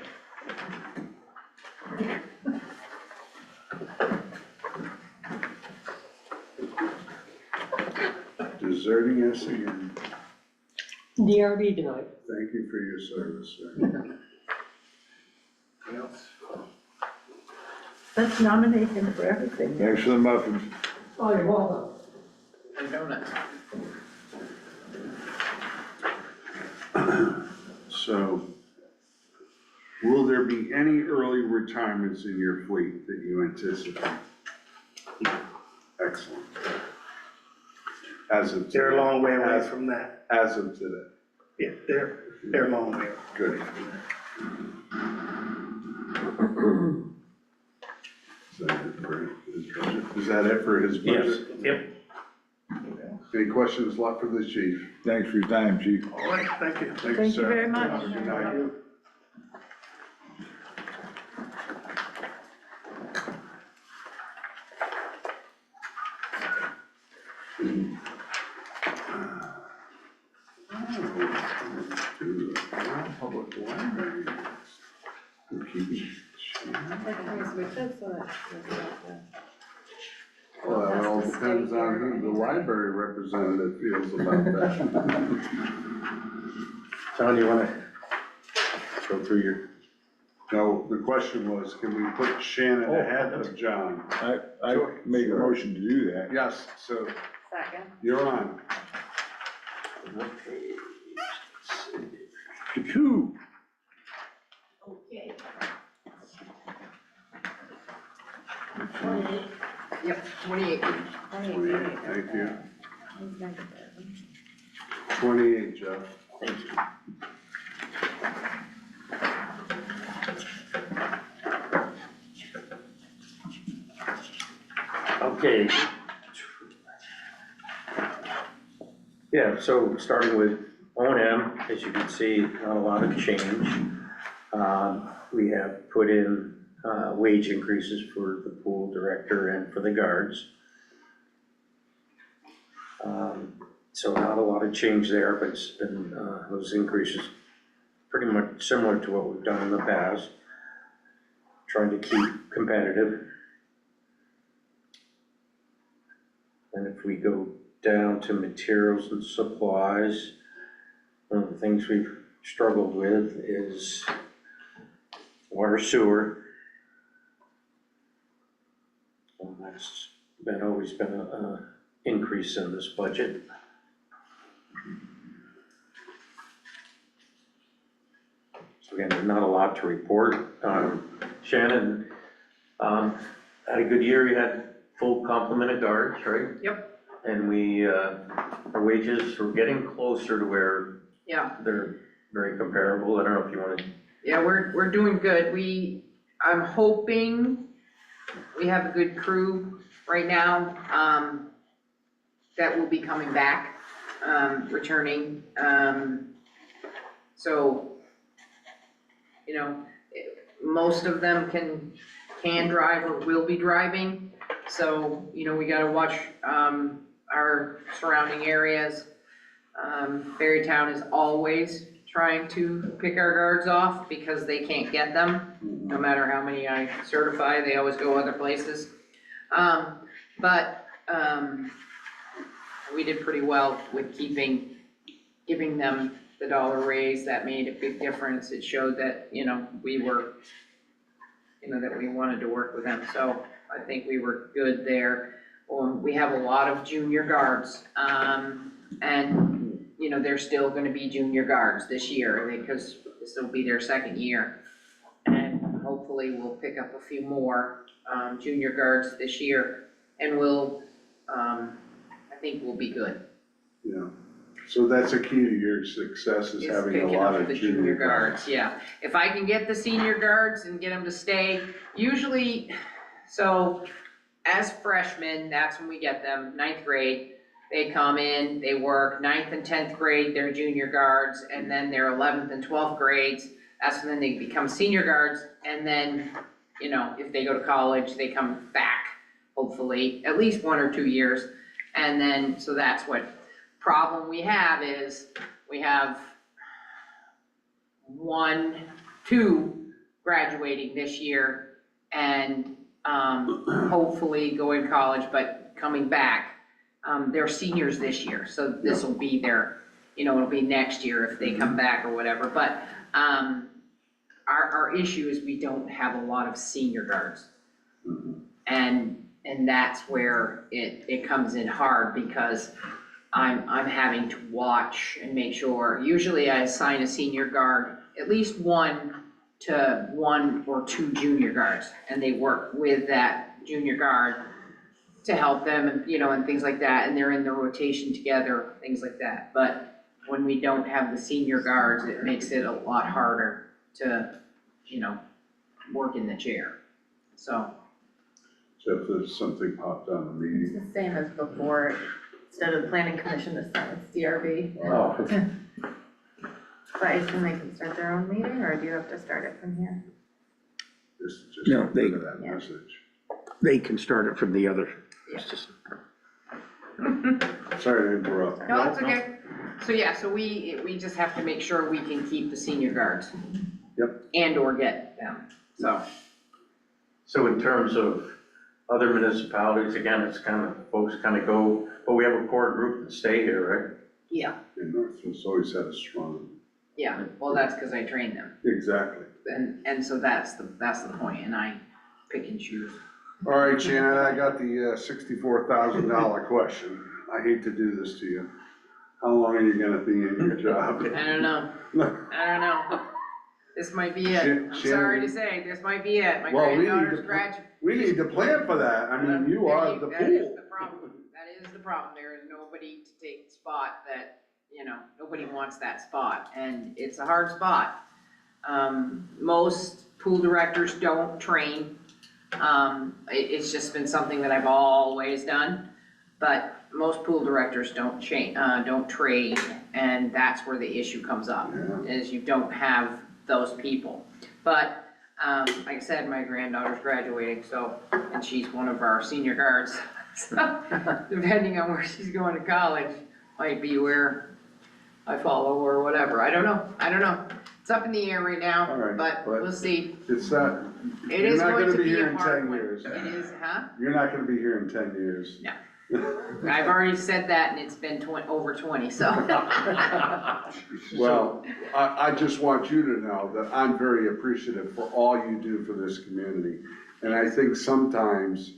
Deserting us again. DRB tonight. Thank you for your service, sir. What else? Let's nominate him for everything. Thanks for the muffins. Oh, you're welcome. And donuts. So, will there be any early retirements in your fleet that you anticipate? Excellent. As of They're a long way away as- from that. As of today. Yeah, they're a long way away. Good. Is that it for his budget? Is that it for his budget? Yep. Any questions left for the chief? Thanks for your time, chief. All right, thank you. Thank Thank you sir. very much. Have a good night. Public library. We're keeping. Well, that all depends on who the library representative feels about that. John, you wanna go through your, No, the question was, can we put Shannon ahead of John? I make a motion to do that. Yes, so Second. you're on. what page? Choo-choo. Okay. Yep, 28. 28, thank you. 28, Jeff. Thank you. Okay. Yeah, so starting with O&M, as you can see, not a lot of change. We have put in wage increases for the pool director and for the guards. So not a lot of change there, but it's been, those increases pretty much similar to what we've done in the past. Trying to keep competitive. And if we go down to materials and supplies, one of the things we've struggled with is water sewer. And that's always been a increase in this budget. So again, there's not a lot to report. Shannon, had a good year. You had full complement of guards, right? Yep. And we, our wages were getting closer to where Yeah, they're very comparable. I don't know if you want to. yeah, we're doing good. I'm hoping we have a good crew right now, that will be coming back, returning. So, you know, most of them can drive or will be driving. So, you know, we gotta watch, our surrounding areas. Berrytown is always trying to pick our guards off because they can't get them. No matter how many I certify, they always go other places. But we did pretty well with giving them the $1 raise. That made a big difference. It showed that, you know, we were, you know, that we wanted to work with them. So I think we were good there. We have a lot of junior guards, and, you know, they're still gonna be junior guards this year because this will be their second year. And hopefully we'll pick up a few more, junior guards this year, and I think we'll be good. Yeah, so that's a key to your success is Is having a picking lot up of the junior guards. Yeah. If I can get the senior guards and get them to stay, usually, so as freshmen, that's when we get them, 9th grade. They come in, they work 9th and 10th grade, they're junior guards, and then their 11th and 12th grades, that's when they become senior guards, and then, you know, if they go to college, they come back, hopefully, at least 1 or 2 years. And then, so that's what problem we have is, we have 2 graduating this year, and hopefully going to college, but coming back. They're seniors this year, so this will be their, you know, it'll be next year if they come back or whatever. But our issue is we don't have a lot of senior guards. And that's where it comes in hard, because I'm having to watch and make sure. Usually I assign a senior guard, at least 1 to 1 or 2 junior guards, and they work with that junior guard to help them, and, you know, and things like that, and they're in the rotation together, things like that. But when we don't have the senior guards, it makes it a lot harder to, you know, work in the chair, so. So if there's something popped on the It's meeting, the same as before, instead of planning commission this time, it's DRB. Oh, But I assume they can start their own meeting, or do you have to start it from here? just No, get they- rid of that Yeah. message. They can start it from the other. Sorry to interrupt. No, it's okay. So yeah, so we just have to make sure we can keep the senior guards. Yep. And or get them, so. so in terms of other municipalities, again, it's kind of, folks kind of go, but we have a core group that stay here, right? Yeah, And Northfield's always had a strong, yeah, well, that's because I train them, exactly. and so that's the point, and I pick and choose. All right, Shannon, I got the $64,000 question. I hate to do this to you. How long are you gonna be in your job? I don't know. This might be it, I'm sorry to say, this might be it, my Well, granddaughter's graduating. We need to plan for that. I mean, you are the That is pool. the problem, that is the problem, there is nobody to take the spot that, you know, nobody wants that spot, and it's a hard spot. Most pool directors don't train, it's just been something that I've always done, but most pool directors don't train, and that's where the issue comes up, Yeah. is you don't have those people. But, like I said, my granddaughter's graduating, so, and she's one of our senior guards. So, depending on where she's going to college, might be where I follow or whatever, I don't know. It's up in the air right now, All right, but but- we'll see. It's not, It you're is not going gonna to be be here a in hard 10 one. years. It is, huh? You're not gonna be here in 10 years. No. I've already said that and it's been over 20, so. Well, I just want you to know that I'm very appreciative for all you do for this community. And I think sometimes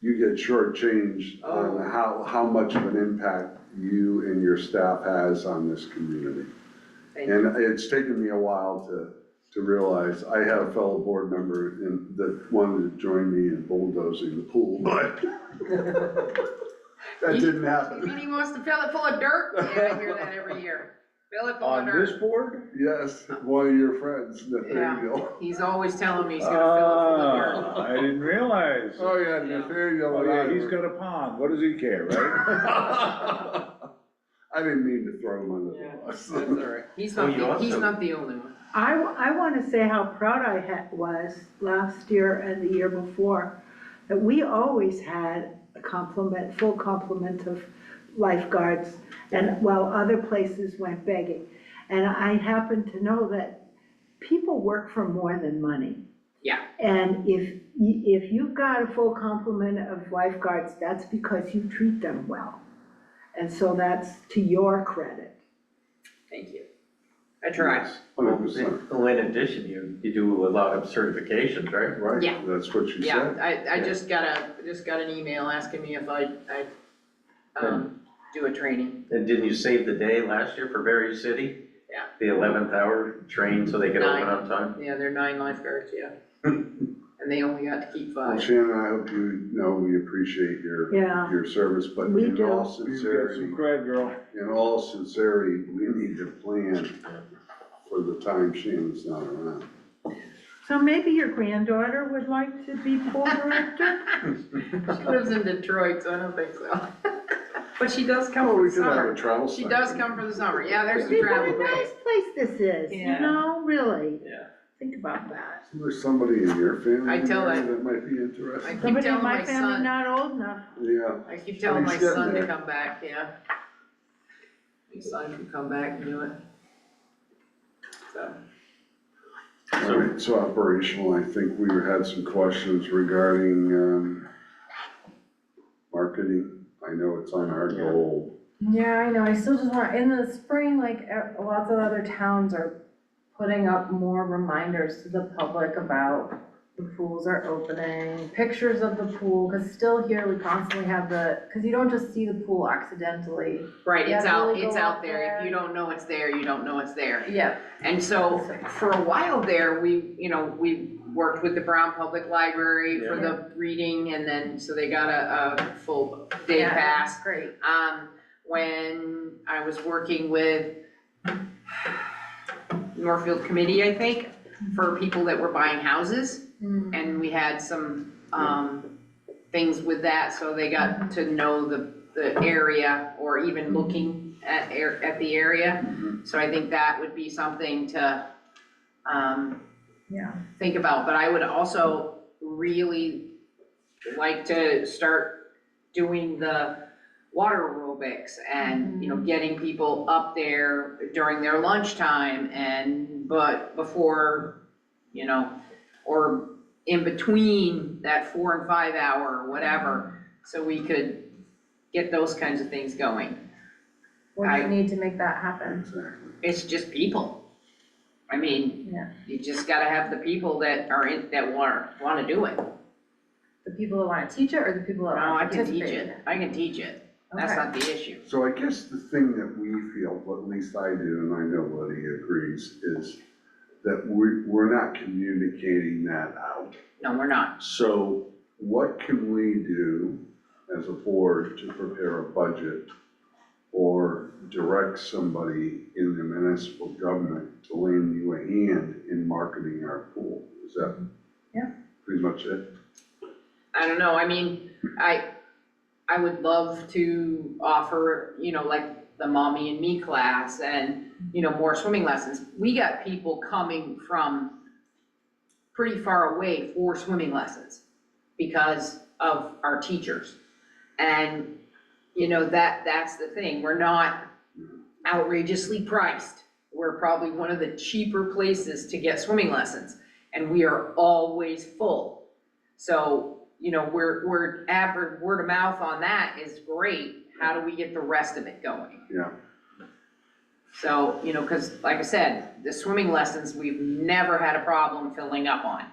you get shortchanged on how much of an impact you and your staff has on this community. Thank you. And it's taken me a while to realize, I had a fellow board member that wanted to join me in bulldozing the pool, but that didn't You happen. mean he wants to fill it full of dirt? Yeah, I hear that every year. Fill it full of On this dirt. board? Yes, one of your friends, Nathaniel. He's always telling me he's gonna fill it full of dirt. I didn't realize. Oh, yeah, Nathaniel. Oh, yeah, he's got a pond, what does he care, right? I didn't mean to throw him under the bus. That's all right. He's Well, not you he's also- not the only one. I want to say how proud I was last year and the year before, that we always had a full complement of lifeguards, and while other places went begging. And I happen to know that people work for more than money. Yeah. And if you've got a full complement of lifeguards, that's because you treat them well. And so that's to your credit. Thank you. I try. 100%. Well, in addition, you do a lot of certifications, right? Right, Yeah. that's what you Yeah, said. I just got an email asking me if I do a training. And didn't you save the day last year for Berry City? Yeah. The 11th hour train so they could open on time? Yeah, there are 9 lifeguards, yeah. And they only got to keep Well, 5. Shannon, I hope you know we appreciate Yeah. your service, but We in do. all You got sincerity, some cred, girl. we need to plan for the time Shannon's not around. So maybe your granddaughter would like to be pool director? She lives in Detroit, so I don't think so. But she does come Oh, for we the could have a summer. travel She stipend. does come for the summer. Yeah, there's some What travel a days. nice place this is, you Yeah. know, really. Yeah. Think about that. There's somebody in your family I tell there her- that might be I interested. keep Somebody in telling my my family son, not old enough. Yeah, I keep telling my He's getting son to there. come back, yeah. My son can come back and do it. So, all right, so operational, I think we had some questions regarding, marketing. I know it's on our goal. Yeah, I know, I still just want, in the spring, like, lots of other towns are putting up more reminders to the public about the pools are opening, pictures of the pool, cause still here we constantly have cause you don't just see the pool accidentally. right, Yeah, it's out, really it's go out up there. If there. you don't know it's there, you don't know it's there. Yep. And so, for a while there, we worked with the Brown Public Library for the reading, and then, so they got a full day Yeah, pass. that's great. When I was working with Northfield Committee, I think, for people that were buying houses, and we had some, things with that, so they got to know the area, or even looking at the area. So I think that would be something to, Yeah. think about, but I would also really like to start doing the water aerobics and, getting people up there during their lunchtime but before, or in between that 4 and 5 hour or whatever, so we could get those kinds of things going. What do you need to make that happen? Exactly. It's just people. I mean, Yeah. you just gotta have the people that wanna do it. The people that wanna teach it, or the people that No, I wanna can participate teach in it, I can teach it, that's Okay. not the issue. So I guess the thing that we feel, well, at least I do, and I know Letty agrees, is that we're not communicating that out. No, we're not. So what can we do as a board to prepare a budget or direct somebody in the municipal government to lend you a hand in marketing our pool? Is that pretty much it? I don't know, I mean, I would love to offer, like the Mommy and Me class and, more swimming lessons. We got people coming from pretty far away for swimming lessons because of our teachers. And, that's the thing, we're not outrageously priced. We're probably one of the cheaper places to get swimming lessons, and we are always full. So, you know, word of mouth on that is great. How do we get the rest of it going? Yeah. So, you know, cause like I said, the swimming lessons, we've never had a problem filling up on.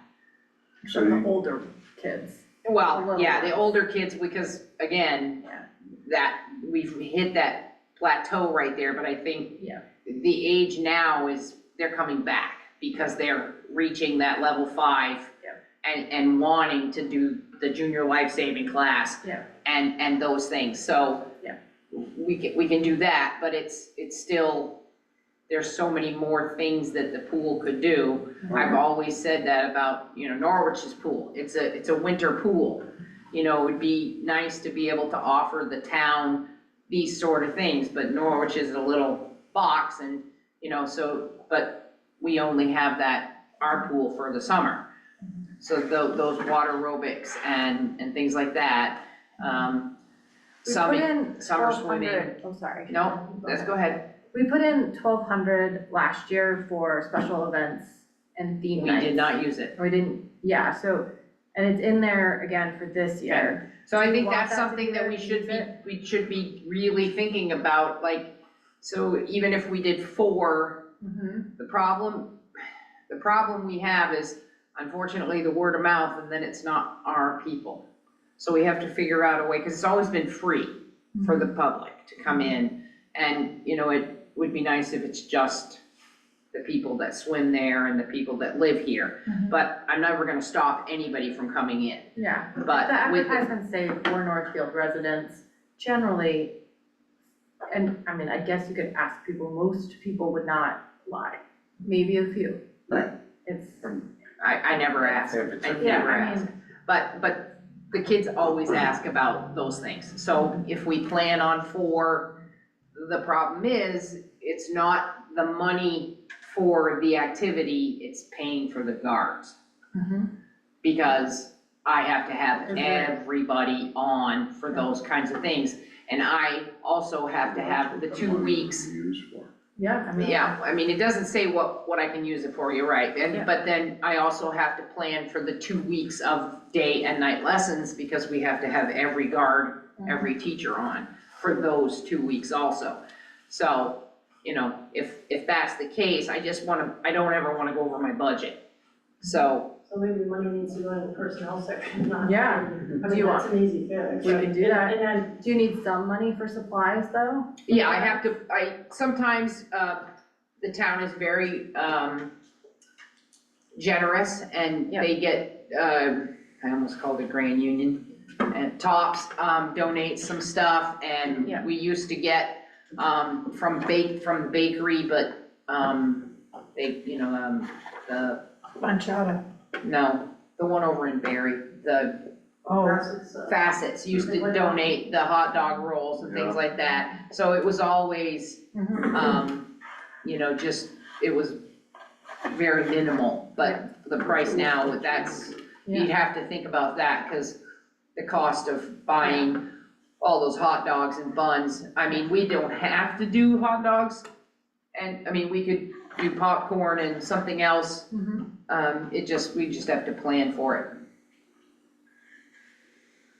So The you- older kids. Well, yeah, the Little older kids, because again, Yeah. that, we've hit that plateau right there, but I think Yeah. the age now is, they're coming back because they're reaching that level 5 Yeah. and wanting to do the junior life-saving class. Yeah. And those things, so. Yeah. We can do that, but it's still, there's so many more things that the pool could do. I've always said that about, you know, Norwich's pool, it's a winter pool. You know, it would be nice to be able to offer the town these sort of things, but Norwich is a little box and, you know, so, but we only have that, our pool for the summer. So those water aerobics and things like that, We summer put in summer swimming. 1,200 Oh, sorry. No, let's go ahead. We put in 1,200 last year for special events and theme We nights. did not use it. We didn't, yeah, so, and it's in there again for this year. So I Do you think want that's that to something be that there we to should use be, it? we should be really thinking about, like, so even if we did 4, Mhm. the problem we have is unfortunately the word of mouth, and then it's not our people. So we have to figure out a way, because it's always been free for the public to come in, and, you know, it would be nice if it's just the people that swim there and the people that live here. Mhm. But I'm never gonna stop anybody from coming in, Yeah, but the with the, advertisements say for Northfield residents, generally, and I mean, I guess you could ask people, most people would not lie. Maybe a few, but it's, I never ask, If it's I a- yeah, never I ask. mean, But the kids always ask about those things. So if we plan on 4, the problem is, it's not the money for the activity, it's paying for the guards. mhm. Because I have to have Is there- everybody on for those kinds of things. And I also have to have the 2 weeks. Used for. Yeah, I mean. Yeah, I mean, it doesn't say what I can use it for, you're right, Yeah. and, but then I also have to plan for the 2 weeks of day and night lessons, because we have to have every guard, every teacher on for those 2 weeks also. So, you know, if that's the case, I don't ever wanna go over my budget, so. So maybe the money needs to go in the personnel section, not. Yeah. I Do mean, you that's an easy fix. We can do that. And then, Do you need some money for supplies though? Yeah, sometimes, the town is very, generous, and Yeah. they get, I almost called it Grand Union, and Tops, donates some stuff, and Yeah. we used to get, from the bakery, but, they, you know, the, no, the one over in Barry, the Facets, Facets used to donate the hot dog rolls and things like that, so it was always, you know, just, it was very minimal, but the price now, that's, you'd have to think about that, cause the cost of buying all those hot dogs and buns, I mean, we don't have to do hot dogs, and, I mean, we could do popcorn and something else, we just have to plan for it.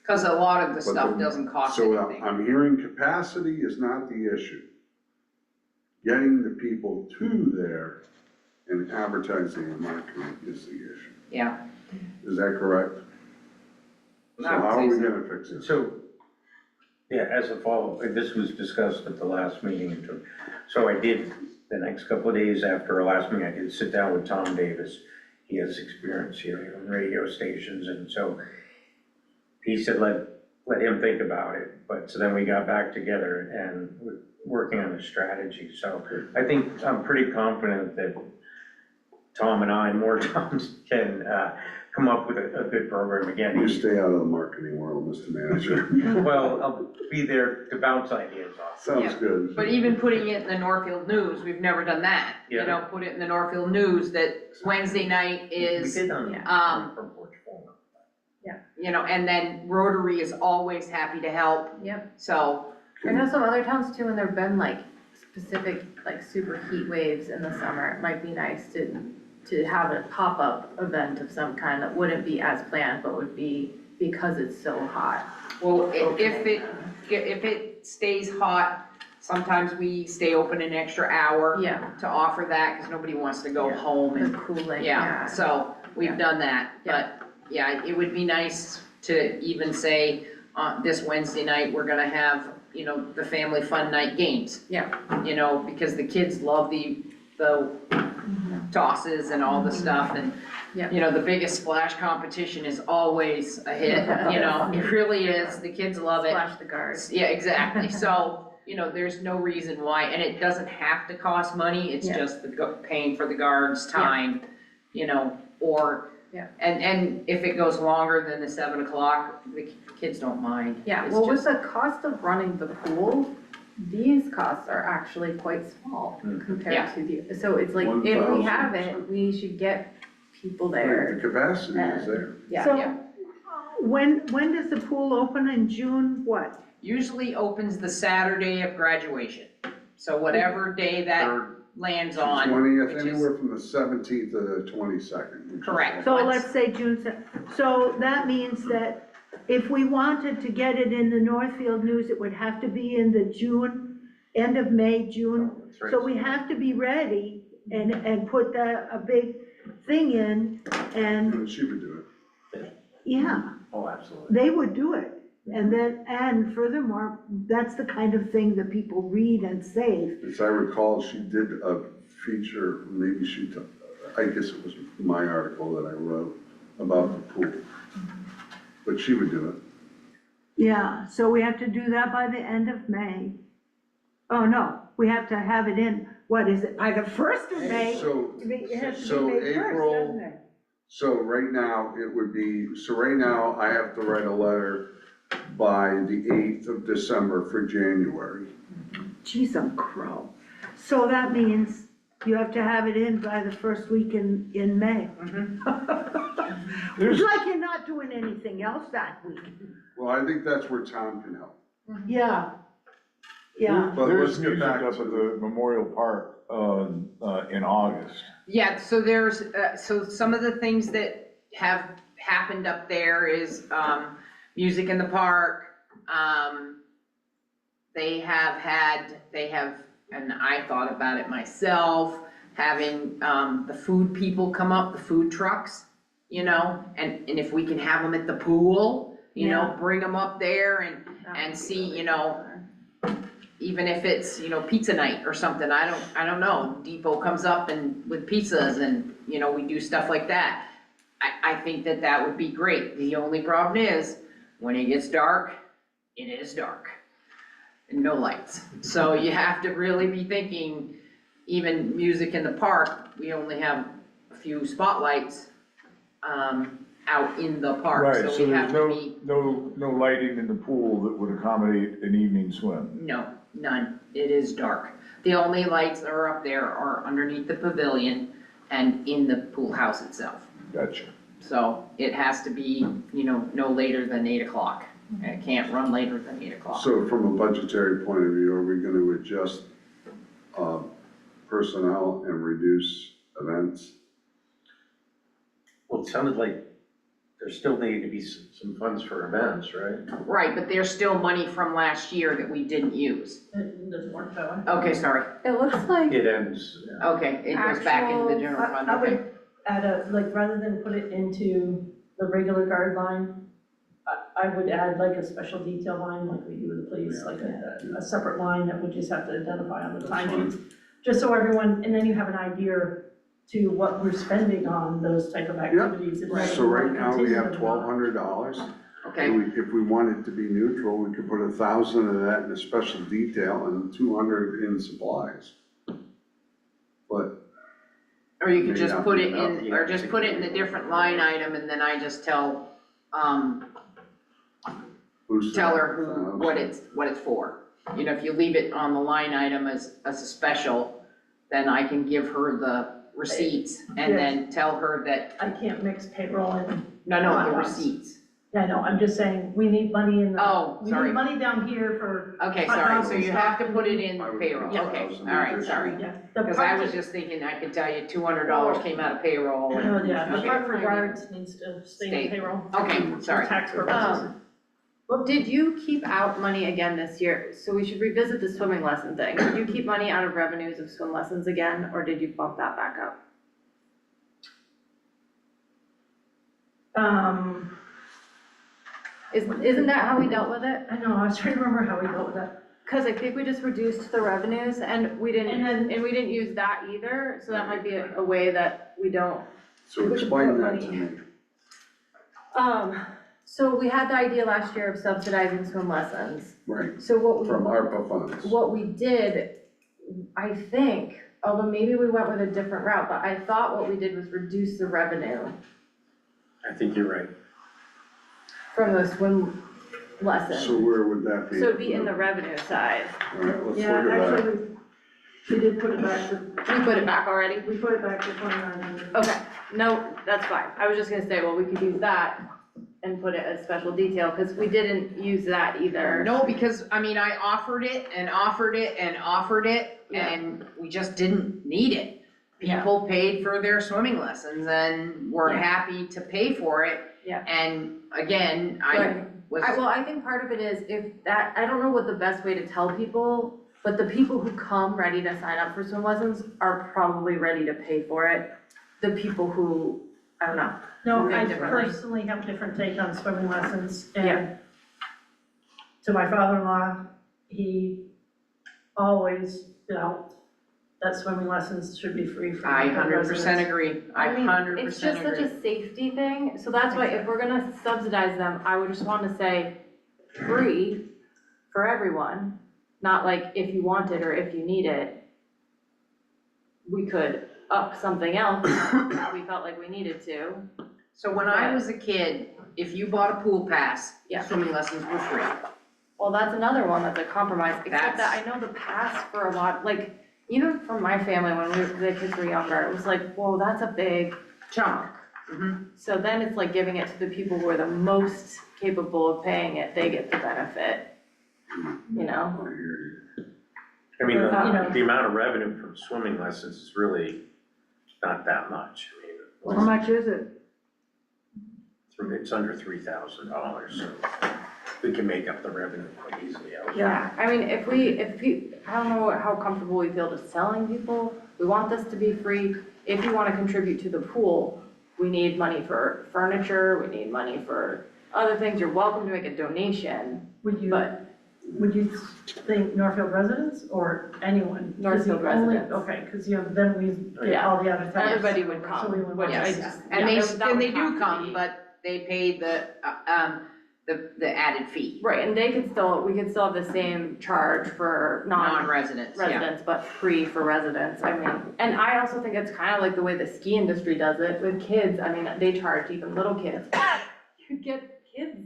Cause a lot of the stuff doesn't cost So anything. I'm hearing capacity is not the issue. Getting the people to there and advertising and marketing is the issue. Yeah. Is that correct? So I would how say are we so. gonna fix it? So, yeah, as a follow-up, this was discussed at the last meeting too. So I did, the next couple of days after our last meeting, I did sit down with Tom Davis. He has experience here on radio stations, and so he said, let him think about it. But, so then we got back together and we're working on a strategy. So I think, I'm pretty confident that Tom and I, and more Toms, can come up with a good program again. You stay out of the marketing world, Mr. Manager. Well, I'll be there to bounce ideas off. Sounds Yeah. good. But even putting it in the Northfield News, we've never done that. You Yeah. know, put it in the Northfield News that Wednesday night We is, did on, um, Front Porch Forum. you know, and then Rotary is always happy to help, Yep. so, I know some other towns too, and there've been like specific, like super heat waves in the summer. It might be nice to have a pop-up event of some kind that wouldn't be as planned, but would be because it's so hot. Well, if it stays hot, sometimes we stay open an extra hour Yeah, to offer that, cause nobody wants to go Yeah. home the and, cooling, yeah, yeah. so we've Yeah. done that. Yeah. But, yeah, it would be nice to even say, this Wednesday night, we're gonna have, the family fun night games. Yeah. Because the kids love the tosses and all the stuff, and, Yeah. the biggest splash competition is always a hit, it really is, the kids love it. Splash the guards. Yeah, exactly, so, there's no reason why, and it doesn't have to cost money, it's Yeah. just paying for the guards' time, or, Yeah. and if it goes longer than the 7 o'clock, the kids don't mind. Yeah, It's well, with just- the cost of running the pool, these costs are actually quite small Yeah. compared to the, so it's like, if we have it, we should get people The there. capacity is there. Yeah. So, when does the pool open in June, what? Usually opens the Saturday of graduation, so whatever day that Third, lands on. 20th, which is- anywhere from the 17th to the 22nd. Correct. So Once- let's say so that means that if we wanted to get it in the Northfield News, it would have to be in the June, end of May, June. So we have to be ready and put a big thing in, and, She would do it. yeah, Oh, absolutely. they would do it. And furthermore, that's the kind of thing that people read and save. As I recall, she did a feature, maybe I guess it was my article that I wrote about the pool. But she would do it. Yeah, so we have to do that by the end of May. Oh, no, we have to have it in, what is it, by the 1st of May? So, It has to so be May 1st, April- doesn't it? so right now, right now, I have to write a letter by the 8th of December for January. Geez, I'm crow. So that means you have to have it in by the first week in May. It's like you're not doing anything else that week. Well, I think that's where Tom can help. Yeah. Yeah, But let's There's get music back up at to, the Memorial Park, in August. Yeah, so there's, so some of the things that have happened up there is, music in the park. They have, and I thought about it myself, having, the food people come up, the food trucks, and if we can have them at the pool, bring them up there and see, even if it's, pizza night or something, I don't know, Depot comes up and with pizzas and, we do stuff like that. I think that would be great. The only problem is, when it gets dark, it is dark. And no lights. So you have to really be thinking, even music in the park, we only have a few spotlights, out in the park, Right, so so we have there's to be, no lighting in the pool that would accommodate an evening swim. no, none. It is dark. The only lights that are up there are underneath the pavilion and in the pool house itself. Gotcha. So it has to be, no later than 8 o'clock. It can't run later than 8 o'clock. so from a budgetary point of view, are we gonna adjust, personnel and reduce events? Well, it sounded like there still needed to be some funds for events, right? Right, but there's still money from last year that we didn't use. It doesn't work that way. Okay, sorry. It looks like, It ends, yeah. Okay, it goes back into the general fund, I okay. would add rather than put it into the regular guard line, I would add like a special detail line like we do with the police, like a separate line that would just have to identify on the time sheets. Just so everyone, and then you have an idea to what we're spending on those type of activities. and whether So we wanna right now, we continue have them or not. $1,200. Okay, If we wanted to be neutral, we could put 1,000 of that in a special detail and 200 in supplies. But, or you could May just not put be it enough. in, or just put it in a different line item and then I just tell who's? her what it's for. If you leave it on the line item as a special, then I can give her the receipts and then tell her that, I can't mix payroll and, no, the Hot dogs. receipts. Yeah, I know, I'm just saying, we need money in the. Oh, We sorry. need money down here for, Okay, Hot sorry, dogs so and you have to stuff. put it in I would payroll, put okay, 1,000 all right, additional. sorry. yeah. The Because I was parking- just thinking, I could tell you $200 came out of payroll. Oh, yeah, the Okay. park for guards needs to stay Stay. in payroll. Okay, For sorry. tax purposes. Did you keep out money again this year? So we should revisit the swimming lesson thing. Did you keep money out of revenues of swim lessons again, or did you bump that back up? Isn't that how we dealt with it? I know, I was trying to remember how we dealt with that. Cause I think we just reduced the revenues and we didn't, And then- and we didn't use that either, so that might be a way that we don't. So explain that to me. So we had the idea last year of subsidizing swim lessons. Right, So from ARPA funds. what we did, I think, although maybe we went with a different route, but I thought what we did was reduce the revenue I think you're right. from the swim So lesson. where would that be? So it'd be in the revenue side. All right, let's look Yeah, at that. actually, we did put it back to, We put it back already? we put it back to 2,900. Okay, no, that's fine. I was just gonna say, well, we could use that and put it as special detail, because we didn't use that either. No, because, I mean, I offered it and offered it and offered it, Yeah. and we just didn't need it. Yeah. People paid for their swimming lessons and were Yeah. happy to pay for it. Yeah. And again, I Right. was, Well, I think part of it is if that, I don't know what the best way to tell people, but the people who come ready to sign up for swim lessons are probably ready to pay for it. The people who, I don't know. No, Yeah, I differently. personally have a different take on swimming lessons, Yeah. and to my father-in-law, he always felt that swimming lessons should be free for I Northfield 100% residents. agree, I mean, 100% It's just such agree. a safety thing, so that's why if we're gonna subsidize them, I would just wanna say free for everyone, not like if you want it or if you need it. We could up something else if we felt like we needed to. So when I was a kid, if you bought a pool pass, Yeah. swimming lessons were free. Well, that's another one that's a compromise, except that I know the pass for a lot, like, even from my family, when the kids were younger, it was like, whoa, that's a big chunk. Mhm. So then it's like giving it to the people who are the most capable of paying it, they get the benefit, you know? I hear you. I mean, You know. the amount of revenue from swimming lessons is really not that much. I How mean, much is it? it's under $3,000, so we can make up the revenue quite easily. I would think. Yeah, I mean, if I don't know how comfortable we feel just telling people, we want this to be free. If you wanna contribute to the pool, we need money for furniture, we need money for other things, you're welcome to make a donation, Would you, but would you think Northfield residents or anyone? 'Cause the Northfield only- residents. Okay, because then we get Yeah. all the out of town. everybody would So come, we would which want- I Yes. just. And yeah, they, that would and they have do to come, be- but they pay the added fee, Right, and we could still have the same charge for non-residents, yeah. non-residents, but free for residents, I mean. And I also think it's kind of like the way the ski industry does it with kids, I mean, they charge even little kids. You get kids,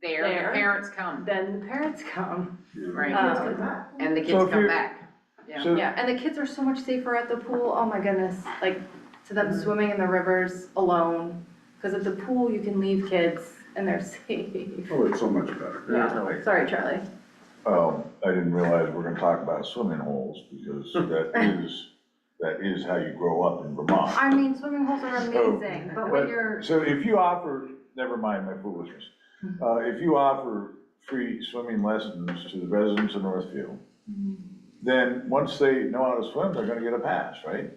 There, There. the parents come, then the parents come. right, Um, and the So kids if come you- back. Yeah. So, Yeah, and the kids are so much safer at the pool, oh my goodness, like, to them swimming in the rivers alone. Because at the pool, you can leave kids and they're safe. Oh, it's so much better. Yeah, sorry, Charlie. I didn't realize we're gonna talk about swimming holes, because that is how you grow up in Vermont. I mean, swimming holes are amazing, but when you're, So if you offer, never mind my foolishness, if you offer free swimming lessons to the residents of Northfield, then once they know how to swim, they're gonna get a pass, right?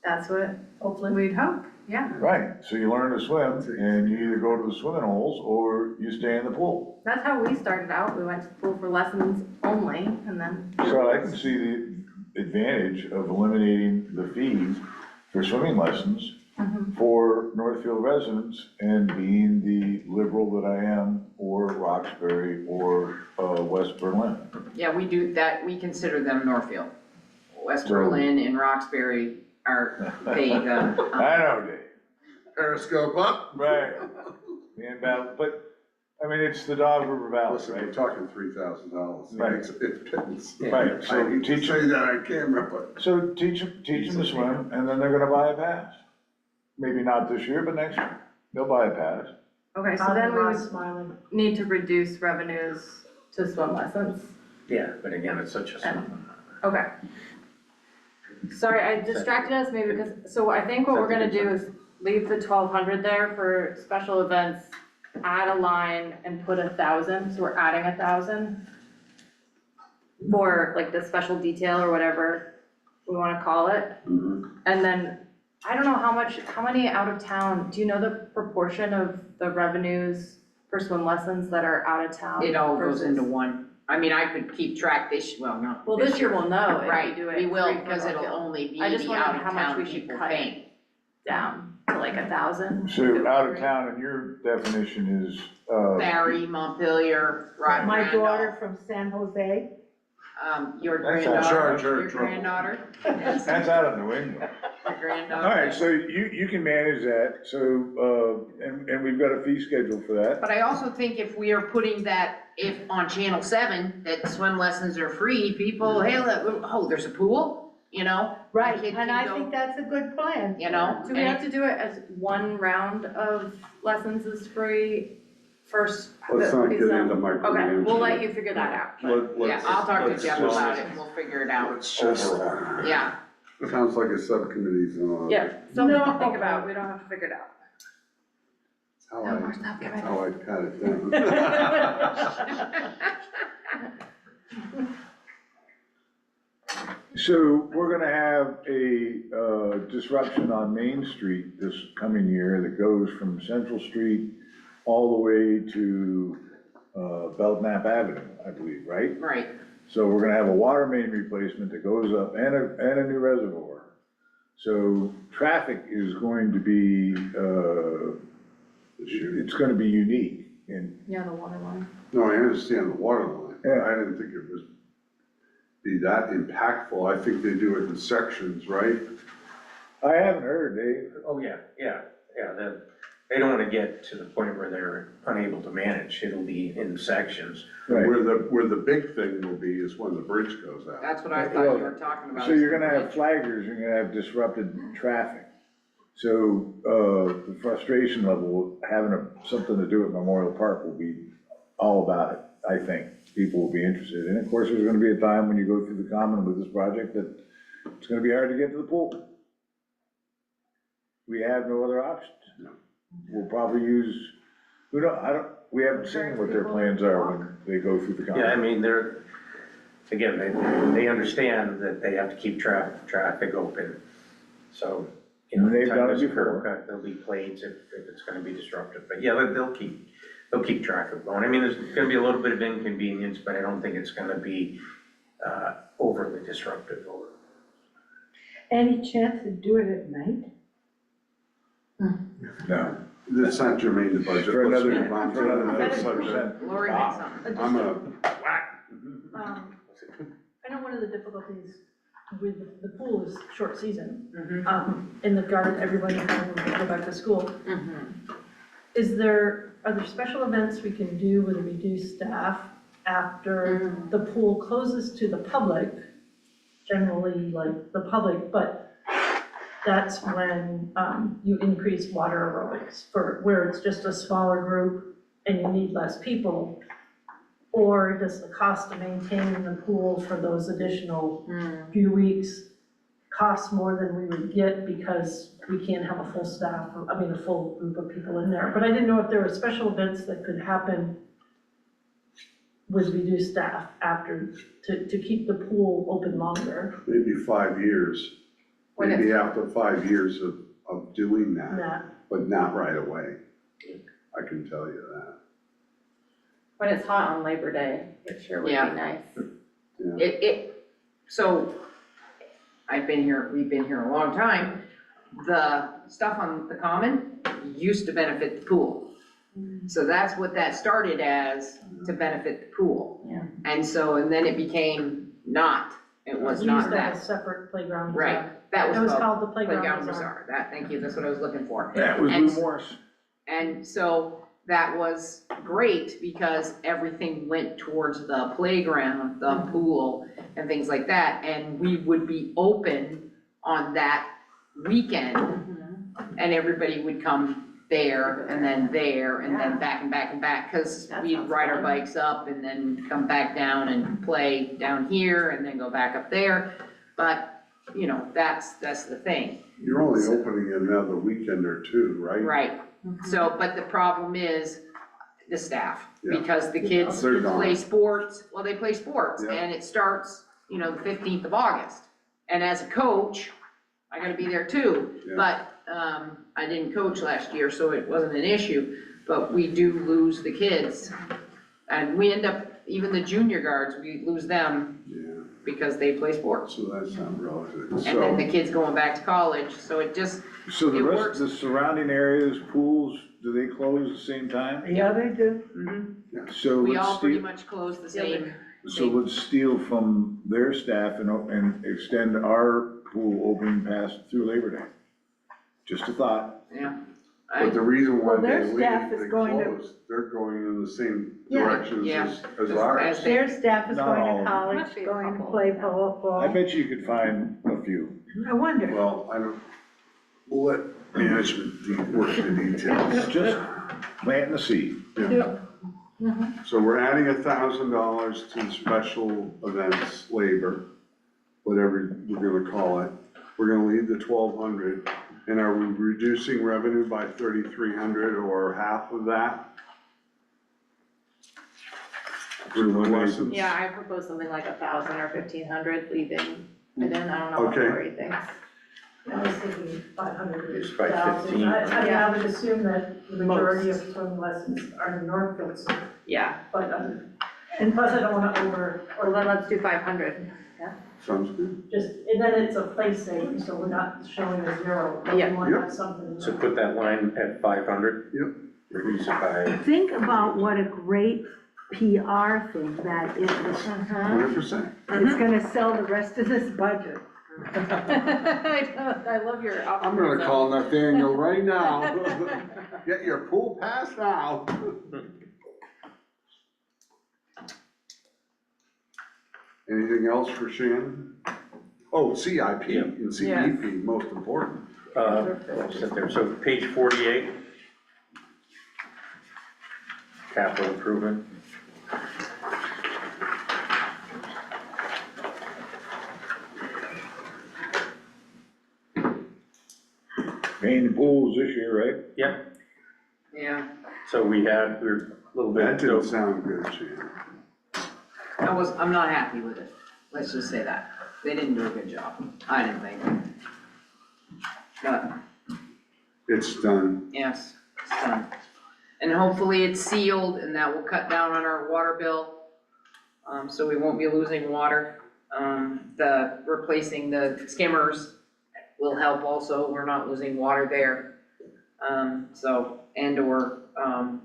that's what Hopefully. we'd hope, yeah. Right, so you learn to swim, and you either go to the swimming holes, or you stay in the pool. That's how we started out, we went to the pool for lessons only, and then, So I can see the advantage of eliminating the fees for swimming lessons for Northfield residents, and being the liberal that I am, or Roxbury, or West Berlin. Yeah, we do that, we consider them Northfield. West So- Berlin and Roxbury are, pay the, I know, Dave. Periscope up? Right. And, but, I mean, it's the Dog River Valley, Listen, we're right? talking $3,000. Right. It's pittance. Right, so I hate to teach say them, that on camera, but so teach them to swim, and then they're gonna buy a pass. Maybe not this year, but next year, they'll buy a pass. Okay, so then we would Smiling. need to reduce revenues to swim lessons. Yeah, but again, it's such a small. Okay. Sorry, I distracted us maybe because, so I think what we're gonna do is leave the 1,200 there for special events, add a line and put 1,000, so we're adding 1,000 for like the special detail or whatever we wanna call it. And then, I don't know how many out of town, do you know the proportion of the revenues for swim lessons that are out of town? It all goes versus- into one. I mean, I could keep track Well, this year we'll know if Right, we do it. we will, free for because it'll Northfield. only be I just the wondered out of how much town we should people cut it. paying. Down to like 1,000. So out of town, and your definition is, Barry, Montpelier, Randolph. My daughter from San Jose. Your That's granddaughter, sure, your sure. granddaughter, yes, that's out of New England. your granddaughter. All right, so you can manage that, so, and we've got a fee schedule for that. But I also think if we are putting that, if on Channel 7, that swim lessons are free, people, hey, look, oh, there's a pool, you know? Right, kid and can I go- think that's a good plan. You know? Do we have to do it as one round of lessons is free first? Let's not get into Okay, micromanaging. we'll let you figure that out. Yeah, I'll talk to let's Jeff just- about it and we'll figure it out. Let's just, Yeah, sounds like a subcommittee's on. Yeah, something to No. think about, we don't have to figure it out. That's how No more I, stuff that's coming. how I cut it down. So we're gonna have a disruption on Main Street this coming year that goes from Central Street all the way to Belknap Avenue, I believe, right? right. So we're gonna have a water main replacement that goes up and a new reservoir. So traffic is going to be, it's gonna be unique and Yeah, the water line. No, I understand the water line, but Yeah. I didn't think it was be that impactful. I think they do it in sections, right? I haven't heard, Dave. Oh, yeah, they don't wanna get to the point where they're unable to manage, it'll be in sections. Right. Where the big thing will be is when the bridge goes out. That's what I thought you were talking about. So you're gonna have flaggers, you're gonna have disrupted traffic. So, the frustration level, having something to do at Memorial Park will be all about it, I think. People will be interested. And of course, there's gonna be a time when you go through the common with this project that it's gonna be hard to get to the pool. We have no other options. No. We'll probably use, we haven't seen what their plans are when they go through the common. Yeah, I mean, they understand that they have to keep traffic open, so, you know. And they've time done it is a before. curb cut, there'll be plates if it's gonna be disruptive, but yeah, they'll keep traffic going. I mean, there's gonna be a little bit of inconvenience, but I don't think it's gonna be overly disruptive or. Any chance to do it at night? No. That's not germane to budget. For Let's another, move on to for the another next 50%. subject. Lori had something. I'm a, I know one of the difficulties with the pool is short season. Mhm. In the garden, everybody can go back to school. Are there special events we can do with a reduced staff after the pool closes to the public? Generally, like the public, but that's when, you increase water aerobics for, where it's just a smaller group and you need less people. Or does the cost of maintaining the pool for those additional few weeks cost more than we would get because we can't have a full staff, a full group of people in there? But I didn't know if there were special events that could happen with reduced staff after, to keep the pool open longer. maybe 5 years, When maybe after 5 years of doing that, That, but not right away. I can tell you that. When it's hot on Labor Day, it sure would be Yeah. nice. So, we've been here a long time, the stuff on the common used to benefit the pool. So that's what that started as, to benefit the pool. Yeah. And then it became not, it was we not used to have a that, separate playground. right, that It was was called the playground Playground bazaar. Bazaar, thank you, that's what I was looking for. That was And- Lou Morris. And so that was great because everything went towards the playground, the pool, and things like that. And we would be open on that weekend and everybody would come there and then back and back and back, cause That we'd sounds ride our fun. bikes up and then come back down and play down here and then go back up there. But, you know, that's the thing. You're only opening another weekend or two, right? Right, so, but the problem is the staff, Yeah. because the kids They're gone. play sports, well, they play sports, Yeah. and it starts, you know, the 15th of August. And as a coach, I gotta be there too, Yeah. but, I didn't coach last year, so it wasn't an issue, but we do lose the kids. And we end up, even the junior guards, we lose them Yeah, because they play sports. so that's not relative. And then the So, kids going back to college, so it just, So the It rest, works. the surrounding areas, pools, do they close at the same time? Yeah, they do. So we let's all pretty steal, much close the same. so let's steal from their staff and extend our pool opening past through Labor Day. Just a thought. Yeah. but the reason why Well, they their leave, staff is they going to- close, they're going in the same Yeah. directions Yeah. as ours. As they- Their staff is Not going all. to college, Must be a going to couple, play yeah. football. I bet you could find a few. I wonder. Well, I don't, we'll let management work the details. Just planting the seed. So we're adding $1,000 to the special events labor, whatever we're gonna call it. We're gonna leave the 1,200, and are we reducing revenue by 3,300 or half of that? For the lessons? Yeah, I propose something like 1,000 or 1,500 leaving, and then I don't know what Okay. Lori thinks. I was thinking 500 It's by 1,000. 15. I mean, I would assume that the majority of swimming lessons are in Northfield, so, Yeah, but, and plus I don't wanna well then let's do 500. Sounds good. just, and then it's a place saving, so we're not showing a zero, but we Yeah. wanna Yep. have something. So put that line at 500. Yep. Reduce it by, Think about what a great PR thing that is. 100%. It's gonna sell the rest of this budget. I love your I'm gonna call Nathaniel right now. Get your pool pass now. Anything else for Shannon? Oh, CIP Yeah. and CEP, most important. I'll sit there. So page 48. Capital improvement. Painting the pools this year, right? Yep. Yeah, So we're a little bit. That didn't sound good, Shannon. I'm not happy with it, let's just say that. They didn't do a good job, I didn't think. But, It's done. yes, it's done. And hopefully it's sealed and that will cut down on our water bill, so we won't be losing water. The replacing the skimmers will help also, we're not losing water there. So, and or, So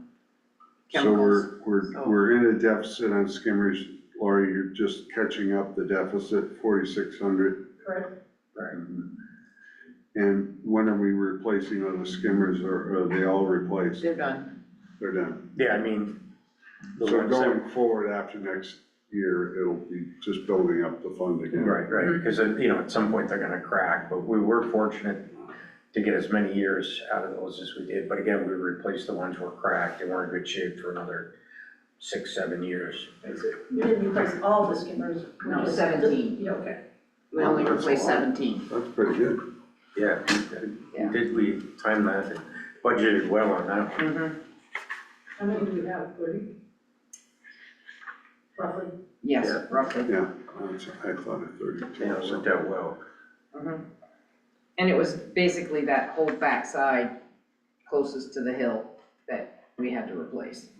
chemicals. we're in a deficit on skimmers. Laurie, you're just catching up the deficit, 4,600. Correct. And when are we replacing all the skimmers, or are they all replaced? They're done. They're done. Yeah, I mean, the So ones that- going forward after next year, it'll be just building up the fund again. Right, right, because, you know, at some point they're gonna crack, but we were fortunate to get as many years out of those as we did. But again, we replaced the ones that were cracked, they weren't in good shape for another 6, 7 years. We didn't replace all the skimmers. we No, just- 17. Yeah, okay. We only That's a replaced lot. 17. That's pretty good. Yeah, we timed that and budgeted well on that. Mm-hmm. How many do we have, 30? Roughly? Yes, Yeah. roughly. Yeah, I thought of 32. Yeah, it worked out well. Mhm. And it was basically that whole backside closest to the hill that we had to replace.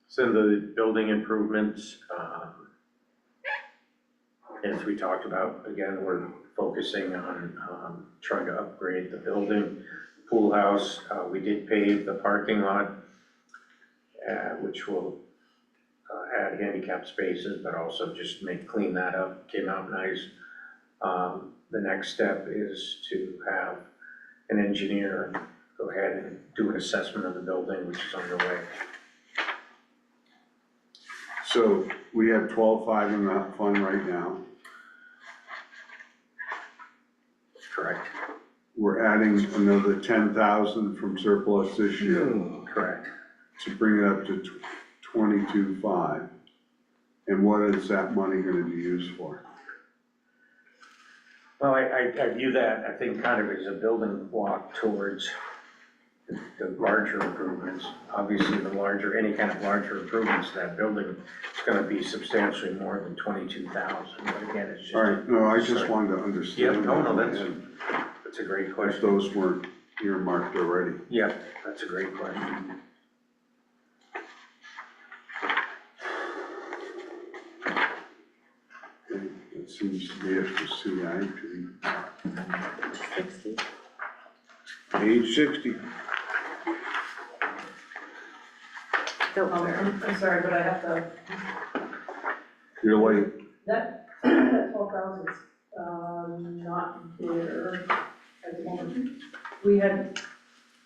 So the building improvements, as we talked about, again, we're focusing on trying to upgrade the building. Pool house, we did pave the parking lot, which will add handicap spaces, but also just clean that up, came out nice. The next step is to have an engineer go ahead and do an assessment of the building, which is underway. So we have 12.5 in that fund right now. Correct. we're adding another 10,000 from surplus this year Correct. to bring it up to 22.5. And what is that money gonna be used for? Well, I view that, I think, kind of as a building block towards the larger improvements. Obviously, any kind of larger improvements to that building, it's gonna be substantially more than 22,000, but again, it's just. All right, no, I just Sorry. wanted to Yeah, understand. no, that, that's and a great If question. those weren't earmarked already. Yeah, that's a great question. Okay, that seems to be it for CIP. 60. Age 60. I'm sorry, but I have to, You're late. that 12,000's, not there at the moment. We had,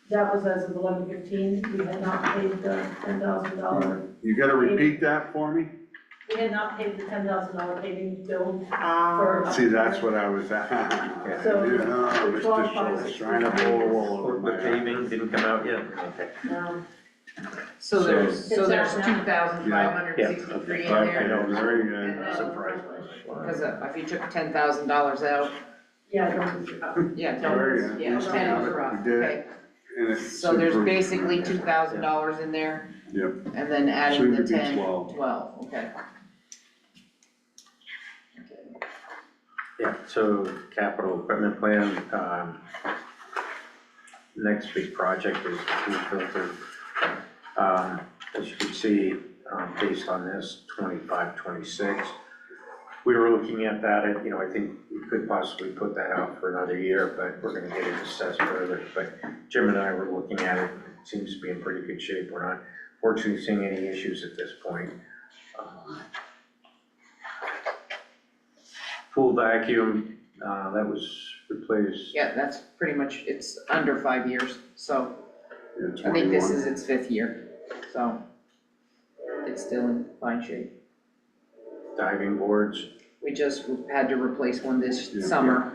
that was as of 11/15, we had not paid the $10,000. You gotta repeat that for me? We had not paid the $10,000 paving bill for. See, that's what I was at. So, Yeah, the Mr. 12,000 Schultz, trying to pull the wool over my The eyes. paving didn't come out yet? Okay. No, So there's, So- there's 2,563 in I there. know, Very good. And then, Surprised. because if you took $10,000 out, yeah, don't, yeah, Very tell good. yeah, We 10 was got it. rough, We did. okay. And it's So there's improved. basically $2,000 in there, Yep, and then adding Soon the to be 10, 12. 12, okay. Yeah, so capital equipment plan, next big project is pool filter. As you can see, based on this, 25, 26. We were looking at that, and, I think we could possibly put that out for another year, but we're gonna get it assessed further. But Jim and I were looking at it, it seems to be in pretty good shape. We're not fortunately seeing any issues at this point. Pool vacuum, that was replaced. Yeah, that's pretty much, it's under 5 years, so yeah, I think this 21. is its 5th year, so it's still in fine shape. Diving boards, We just had to replace one this Yeah. summer,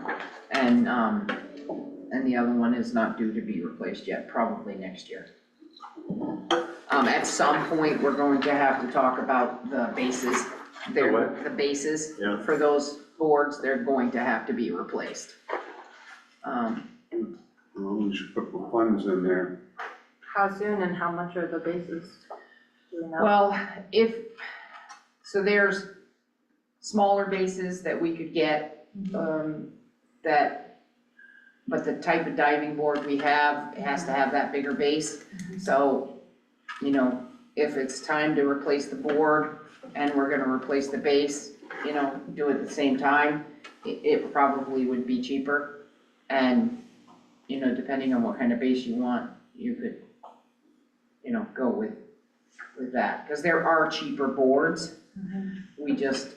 and the other one is not due to be replaced yet, probably next year. At some point, we're going to have to talk about the bases. The what? The bases Yeah. for those boards, they're going to have to be replaced. Well, we should put the funds in there. How soon and how much are the bases? Do we know? Well, so there's smaller bases that we could get, but the type of diving board we have, it has to have that bigger base. So, if it's time to replace the board and we're gonna replace the base, do it at the same time, it probably would be cheaper. And, depending on what kind of base you want, you could, go with that. Because there are cheaper boards. We just,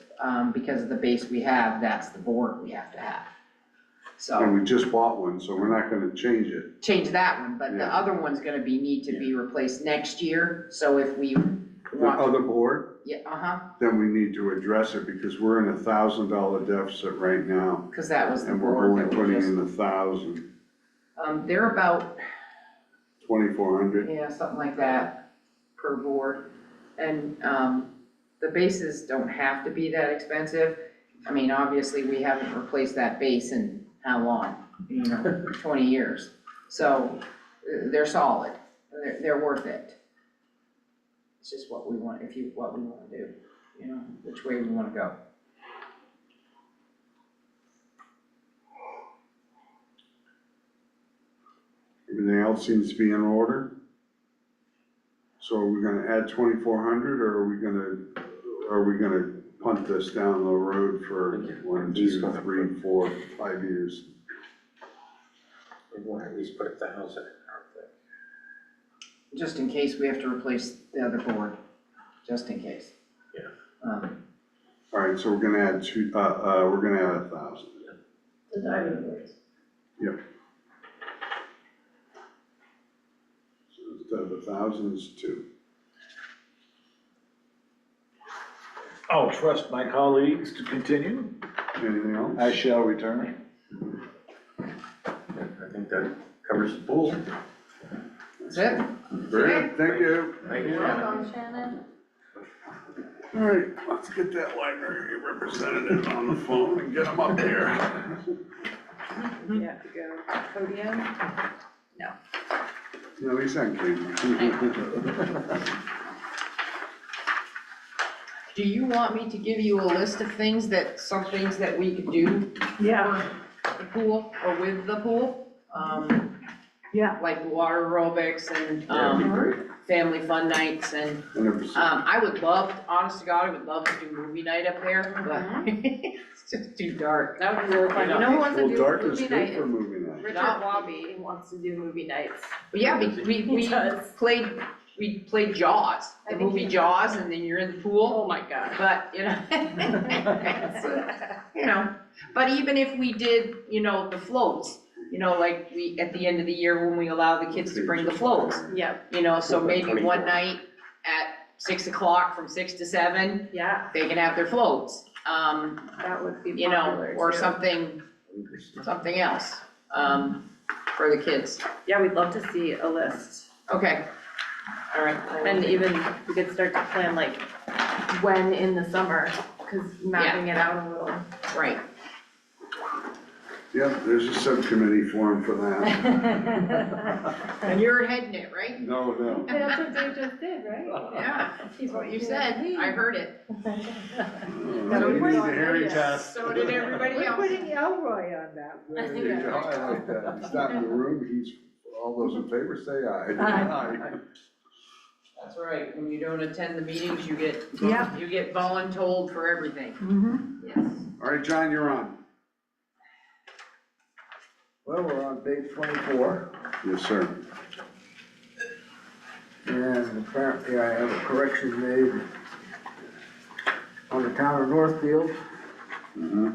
because of the base we have, that's the board we have to have. And So, we just bought one, so we're not gonna change it. change that one, but the Yeah. other one's gonna need to be replaced next year. So if we The want to, other board, yeah, then we need to address it because we're in $1,000 deficit right now. because that was the And we're board only that we putting just, in 1,000, they're about, 2,400. yeah, something like that per board. And, the bases don't have to be that expensive. I mean, obviously, we haven't replaced that base in how long? 20 years. So they're solid, they're worth it. It's just what we want, what we want to do, which way we want to go. Everything else seems to be in order. So are we gonna add 2,400 or are we gonna punt this down the road for 1, 2, 3, 4, 5 years? we want to at least put 1,000 in there, Just in case we have to replace the other board, just in case. Yeah. All right, so we're gonna add 1,000. the diving boards. So instead of 1,000, it's 2. I'll trust my colleagues to continue. Anything else? I shall return. I think think that covers the pool. That's it. Great, thank you. Thank you. You're welcome, Shannon. All right, let's get that library representative on the phone and get him up here. You have to go podium. No, he's on camera. Do you want me to give you a list of things some things that we could do Yeah, for the pool or with the pool? yeah. Like water aerobics and, That'd be great. family fun nights and, 100%. I would love, honest to God, I would love to do movie night up there, but it's just too dark. That would be really fun. You know who wants to Well, do dark is movie good night? for movie night. Richard Not- Wabi wants to do movie nights. But yeah, we He does. played Jaws, I the think movie he- Jaws, and then you're in the pool. Oh my God. But, you know, but even if we did, the floats, like at the end of the year when we allow the kids to bring the floats, Yep, so maybe 24. one night at 6 o'clock from 6 to 7, yeah, they can have their floats. that would be popular Or too. something else, for the kids. Yeah, we'd love to see a list. Okay, all right. And even we could start to plan like when in the summer, cause mapping it out a little. Right. Yep, there's a subcommittee form for that. And you're heading it, right? No, no. That's what Dave just did, right? Yeah, that's what you said, I heard it. You need a hearing test. So did everybody We're else. putting Elroy on that. There you go, I like that. He's not in the room, all those in favor say aye. That's right, when you don't attend the meetings, you get, Yeah. you get voluntold for everything. Mm-hmm. Yes. All right, John, you're on. Well, we're on page 24, Yes, sir. and apparently I have a correction made on the town of Northfield. Mm-hmm.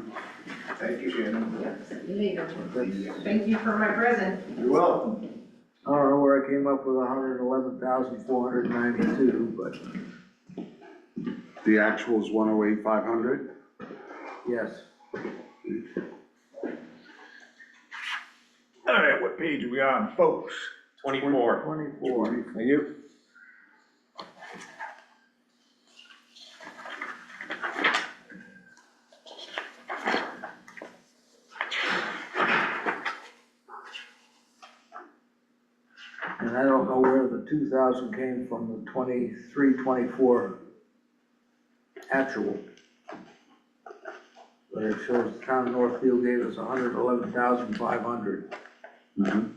Thank you, Shannon. That's- Thank you for my present. You're welcome. I don't know where I came up with 111,492, but The actual is 108,500? yes. All right, what page are we on, folks? 24. 24. Thank you. And I don't know where the 2,000 came from, the 23, 24 actual. But it shows the town of Northfield gave us 111,500, Mm-hmm.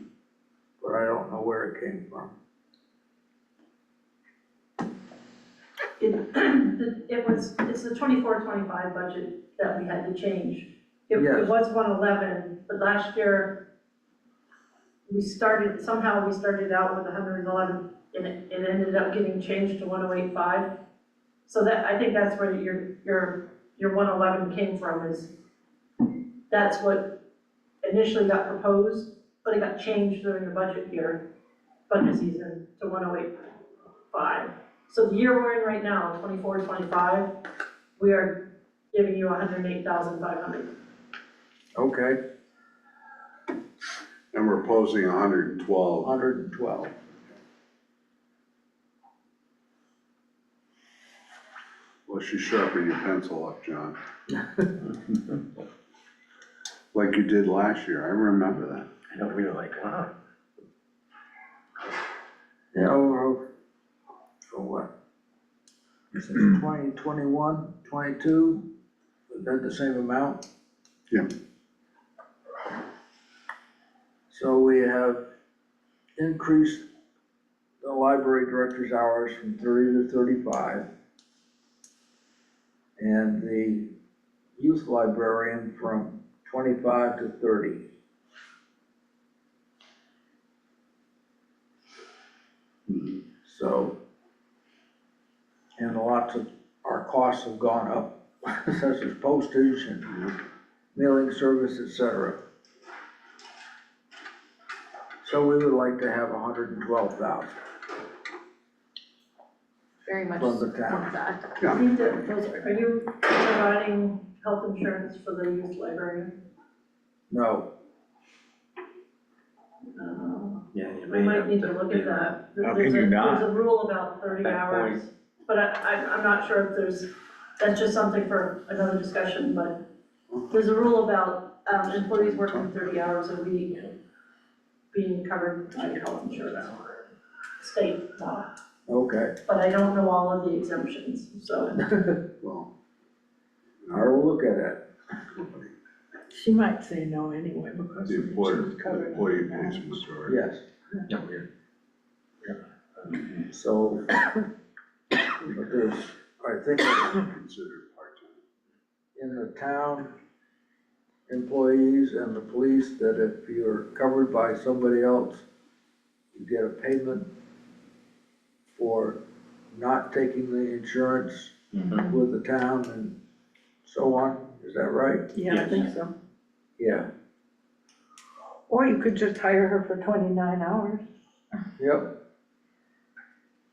but I don't know where it came from. It's the 24-25 budget that we had to change. It Yes. was 111, but last year, somehow we started out with 111, and it ended up getting changed to 108.5. So I think that's where your 111 came from, that's what initially got proposed, but it got changed during the budget season to 108.5. So the year we're in right now, 24-25, we are giving you 108,500. Okay, And we're posing 112. 112. Unless you sharpen your pencil up, John. Like you did last year, I remember that. I know, we were like, wow. Yeah, over, for what? Since 2021, 22, we've had the same amount? Yeah. So we have increased the library director's hours from 30 to 35. And the youth librarian from 25 to 30. Mhm. So, and lots of, our costs have gone up, such as postage and mailing service, et cetera. So we would like to have 112,000 Very much from the support town. that. Yeah. Are you providing health insurance for the youth librarian? No, Yeah, you We might need to look at that. How There's can you not? There's a rule about 30 At that hours, but I'm not sure if that's just something for another discussion, but there's a rule about employees working 30 hours a week being covered by health insurance, state law. Okay, But I don't know all of the exemptions, so. Well, I will look at it. She might say no anyway because the she employer, was the covered. employee pays the majority. Yes, Yeah, we're- so, but there's, I think Considered part-time. in the town, employees and the police, that if you're covered by somebody else, you get a payment for not taking the insurance Mhm. with the town and so on, is that right? Yeah, I Yes. think so. Yeah, Or you could just hire her for 29 hours, yep.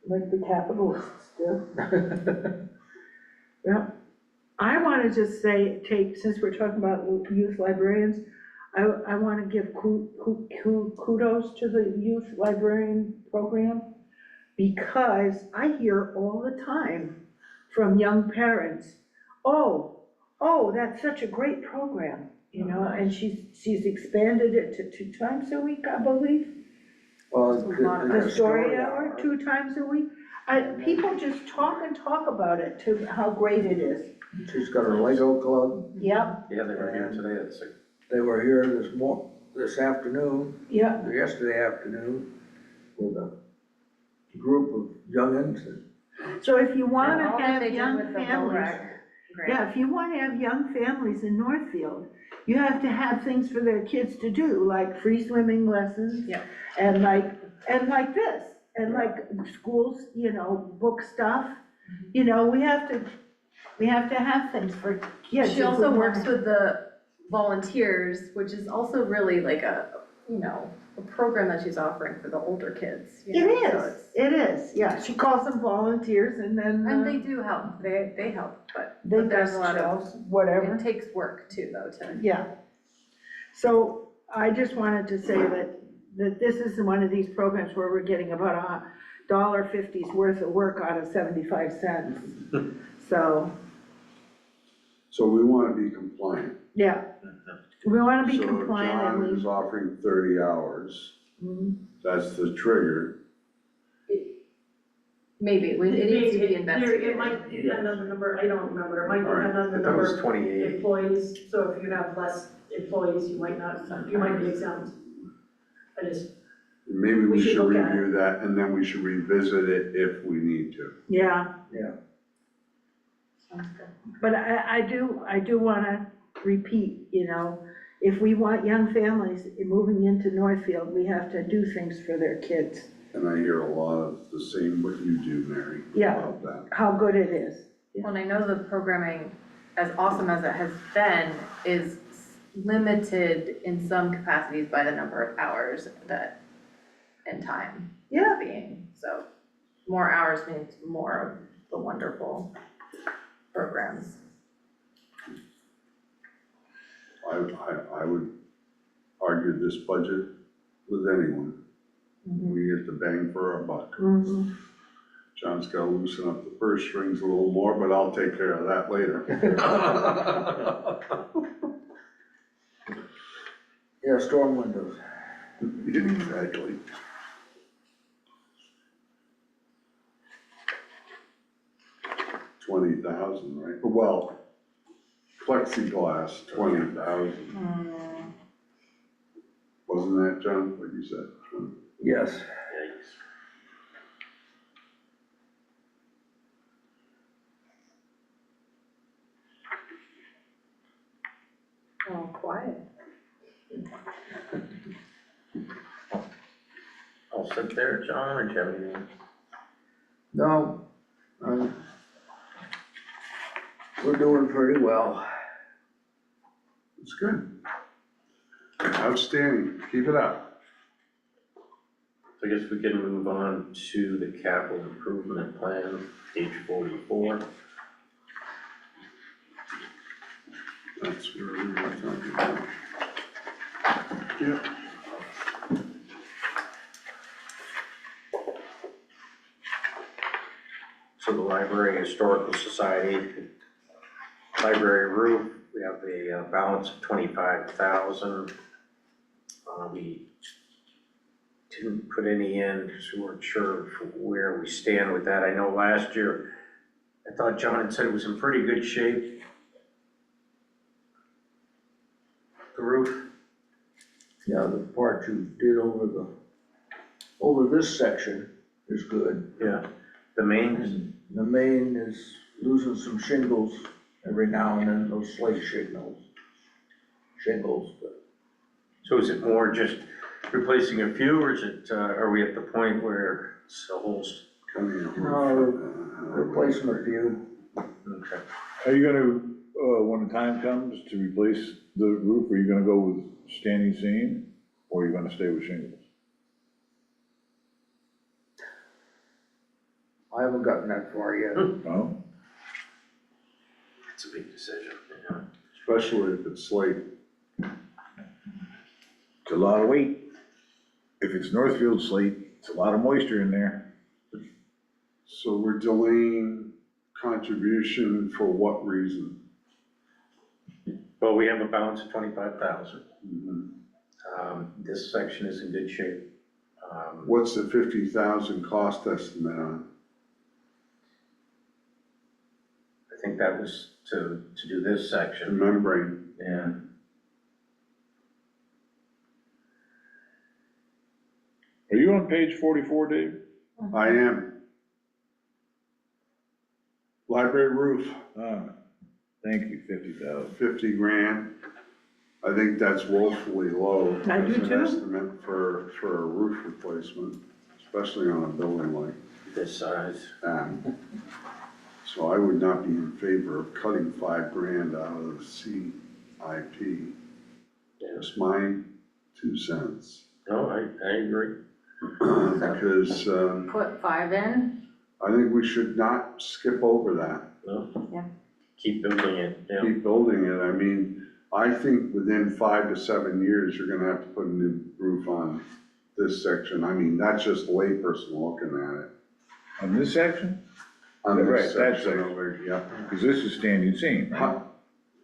like the capitalists do. Yeah. I want to just say, since we're talking about youth librarians, I want to give kudos to the youth librarian program, because I hear all the time from young parents, oh, that's such a great program, you know, and she's expanded it to 2 times a week, I believe. Well, There's a lot of The story hour, 2 times a week. People just talk about it, to how great it is. She's got her Lego club. Yep, Yeah, they were here today at 6. They were here this afternoon, yep. or yesterday afternoon, with a group of youngins. And So if you want to And all that have they did young with the families, LRAC grant. yeah, if you want to have young families in Northfield, you have to have things for their kids to do, like free swimming lessons. Yeah. And like this, and like schools, you know, book stuff. You know, we have to have things for kids. She if we also wanna- works with the volunteers, which is also really like a program that she's offering for the older kids. you know, so it's- It is, yeah, she calls them volunteers and then. And they do help, they help, but They there's bust a lot of, shelves, whatever. it takes work too, though, to. Yeah. So I just wanted to say that this is one of these programs where we're getting about $1.50's worth of work out of 75 cents. So, So we want to be compliant. yeah, we want to be compliant So John and is offering 30 hours, we, that's the trigger. Maybe, it needs to be It investigated. might depend on the number, I don't remember, it might All right. depend on the I thought it was number 28. of employees, so if you have less employees, you might be exempt. Maybe We we should should look at review that, and then we should revisit it if we need to. yeah. Yeah. But I do want to repeat, you know, if we want young families moving into Northfield, we have to do things for their kids. And I hear a lot of the same what you do, Mary, Yeah. about that. How good it is. Well, and I know the programming, as awesome as it has been, is limited in some capacities by the number of hours and time Yeah. being, so more hours means more of the wonderful programs. I would argue this budget with anyone. We get the bang for our buck. Mhm. John's got to loosen up the purse strings a little more, but I'll take care of that later. Yeah, storm windows. Exactly. $20,000, right? Well, plexiglass, 20,000. Wasn't that, John, what you said? 20? Yes. Oh, quiet. I'll sit there, John, or do you have anything? No, we're doing pretty well. It's good. Outstanding. Keep it up. So I guess we can move on to the capital improvement plan, page 44. That's where we were talking about. Yep. Historical Society. Library roof, we have a balance of 25,000. We didn't put any in because we weren't sure where we stand with that. I know last year, I thought John had said it was in pretty good shape. The roof, Yeah, the part you did over this section is good. yeah. The main, And the main is losing some shingles every now and then, those slate shingles, but so is it more just replacing a few, or is it, are we at the point where it's the whole? Coming up. no, replacing a few. Okay. Are you gonna, when the time comes to replace the roof, are you gonna go with standing seam, or are you gonna stay with shingles? I haven't gotten that far yet. No? It's a big decision, yeah. Especially if it's slate. It's a lot of weight. If it's Northfield slate, it's a lot of moisture in there. So we're delaying contribution for what reason? Well, we have a balance of 25,000. Mhm. This section is in good shape. What's the 50,000 cost estimate on? I think that was to do this The section, membrane? yeah. Are you on page 44, Dave? I am. Library roof, Thank you, 50,000. 50 grand. I think that's woefully low. I do as an too. estimate for a roof replacement, especially on a building like This size. that. So I would not be in favor of cutting 5 grand out of the CIP. Yeah. Just my 2 cents. No, I agree. Because Put 5 in, I think we should not skip over that. No? Yeah. Keep building it, yeah. Keep building it. I mean, I think within 5 to 7 years, you're gonna have to put a new roof on this section. I mean, that's just layperson looking at it. On this section? On Right, this that section section. over, yeah. Because this is standing seam, right?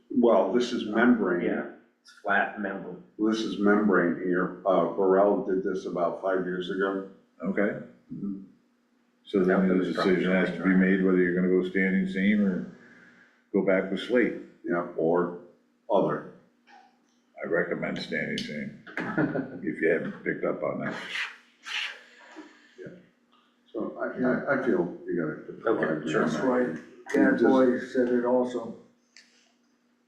Well, this is membrane. Yeah, it's flat member. This is membrane here. Burrell did this about 5 years ago. Okay. So then the decision has to be made whether you're gonna go standing seam or go back with slate. Yeah, or other. I recommend standing seam, if you haven't picked up on that. So I feel you gotta put the Okay, 5 grand. sure. That's right. Cat Boy said it also.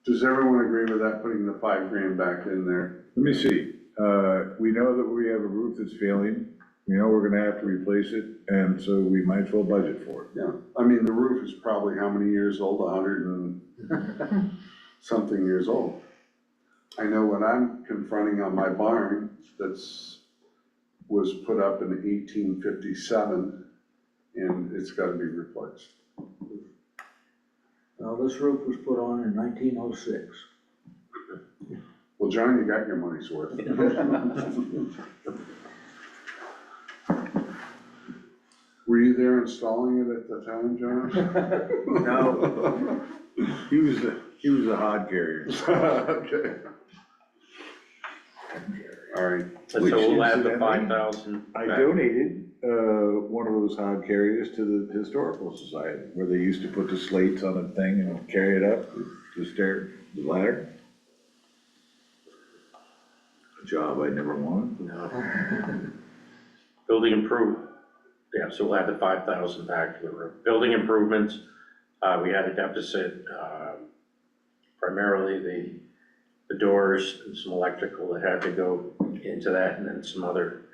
Does everyone agree with that, putting the 5 grand back in there? Let me see, we know that we have a roof that's failing, we know we're gonna have to replace it, and so we might as well budget for it. Yeah, I mean, the roof is probably how many years old? 100 and something years old. I know what I'm confronting on my barn was put up in 1857, and it's gotta be replaced. Now, this roof was put on in 1906. Well, John, you got your money's worth. Were you there installing it at the time, John? No. He was a hod carrier. Okay. All right. So Which we'll add the incidentally, 5,000. I back. donated, one of those hod carriers to the Historical Society, where they used to put the slates on a thing and carry it up the stair, the ladder. A job I never wanted. No. Building improve, yeah, so we'll add the 5,000 back to the roof. Building improvements, we had a deficit, primarily the doors and some electrical that had to go into that, and then some other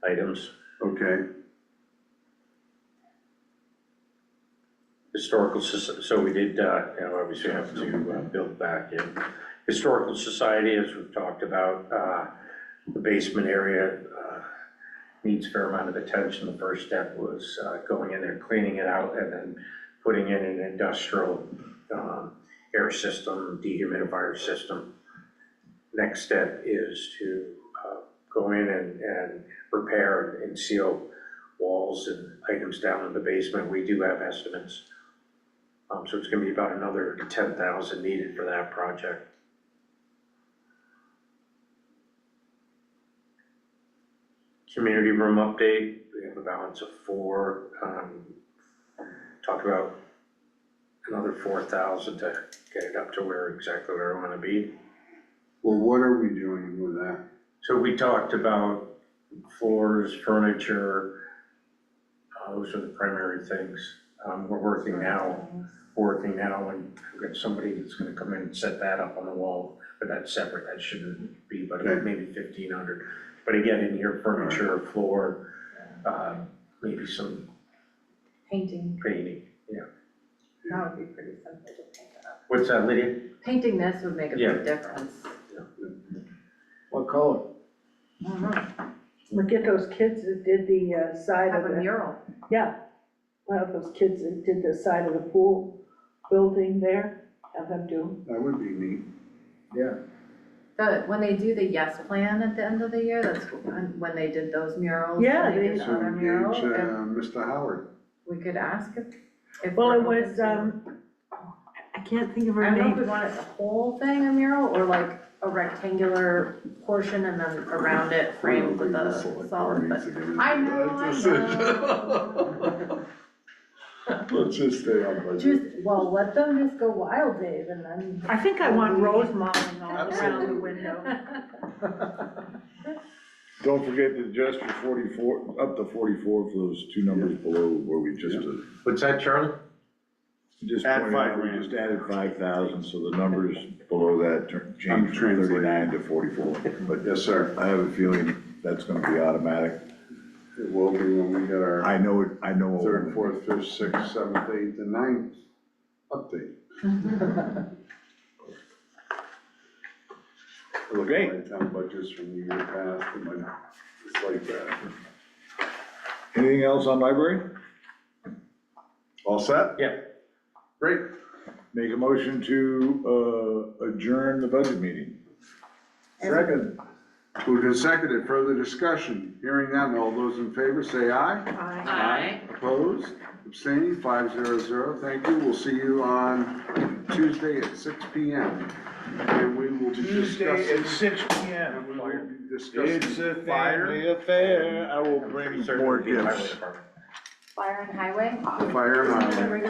items. Okay, Historical, so we did, obviously have to build back in. Historical Society, as we've talked about, the basement area needs a fair amount of attention. The first step was going in there, cleaning it out, and then putting in an industrial air system, dehumidifier system. Next step is to go in and repair and seal walls and items down in the basement. We do have estimates So it's gonna be about another 10,000 needed for that project. Community room update, we have a balance of 4. Talked about another 4,000 to get it up to exactly where we wanna be. Well, what are we doing with that? So we talked about floors, furniture, those are the primary things. We're working now and we've got somebody that's gonna come in and set that up on the wall, but that's separate, that shouldn't be, but Okay. maybe 1,500. But again, in your furniture, floor, maybe some Painting, painting. that would be pretty simple to paint it up. What's that, Lydia? Painting this would make a Yeah. big difference. What color? I don't know, Look at those kids that did the side have of a the, mural. yeah. One of those kids that did the side of the pool building there, have them do. That would be neat. Yeah. When they do the yes plan at the end of the year, that's when they did those murals. Yeah, and they- did the So other mural, engage, if Mr. Howard. we could ask if. Well, it we're was, open to- I can't think of her I don't know if we name. want it the whole thing a mural, or like a rectangular portion and then around it framed with a solid, but I know. Let's just stay on budget. Just, well, let them just go wild, Dave, and then. I think I want rose mowing all around the window. Don't forget to adjust for 44, up to 44 for those 2 numbers below where we just, What's that, Charlie? just Add pointed out, we $5,000. just added 5,000, so the numbers below that changed from translating. 39 to 44. But Yes, sir. I have a feeling that's gonna be automatic. It will be when we get our I know it, I know. it third, will. fourth, fifth, sixth, seventh, eighth, and ninth update. Look Okay. at my town budgets from the year past, and like, it's like that. Anything else on library? All set? Yeah. Great. Make a motion to adjourn the budget meeting. Second. Moved and seconded, further discussion. Hearing none, all those in favor say aye. Aye. Opposed, abstaining, 500. Thank you. We'll see you on Tuesday at 6 PM. And we will be Tuesday at discussing, 6 PM. and we will be discussing It's a fire, family affair. I will bring more Certainly the highway gifts. department. Fire and highway, fire and highway.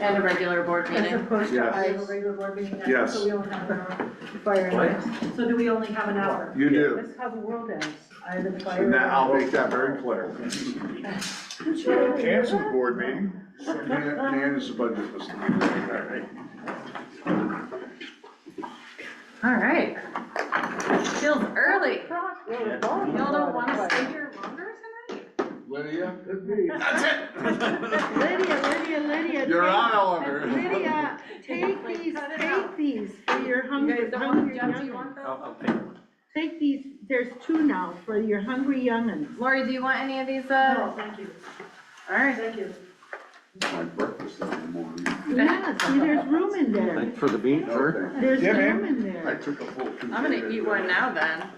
and a regular board As meeting. opposed to Yes. I have a regular board meeting, Yes. so we only have an hour. Fire and ice. So do we only have an hour? You do. That's how the world ends. Either fire. And that, I'll make that very clear. Cancel the board meeting. Nan is the budget this time. All right. Feels early. Y'all Y'all don't want to stay here longer tonight? Lydia? Could be. That's it. Lydia. You're on, Eleanor. Lydia, take these for your You hungry, guys don't want hungry Jeff, do you young'un. want those? I'll take one. Take these, there's 2 now for your hungry young'un. Lori, do you want any of these, No, thank you, All right. thank you. My breakfast in the morning. Yeah, see, there's room in there. For the beach, or? Okay. There's Yeah, room man. in I there. took a full. I'm gonna eat one now then.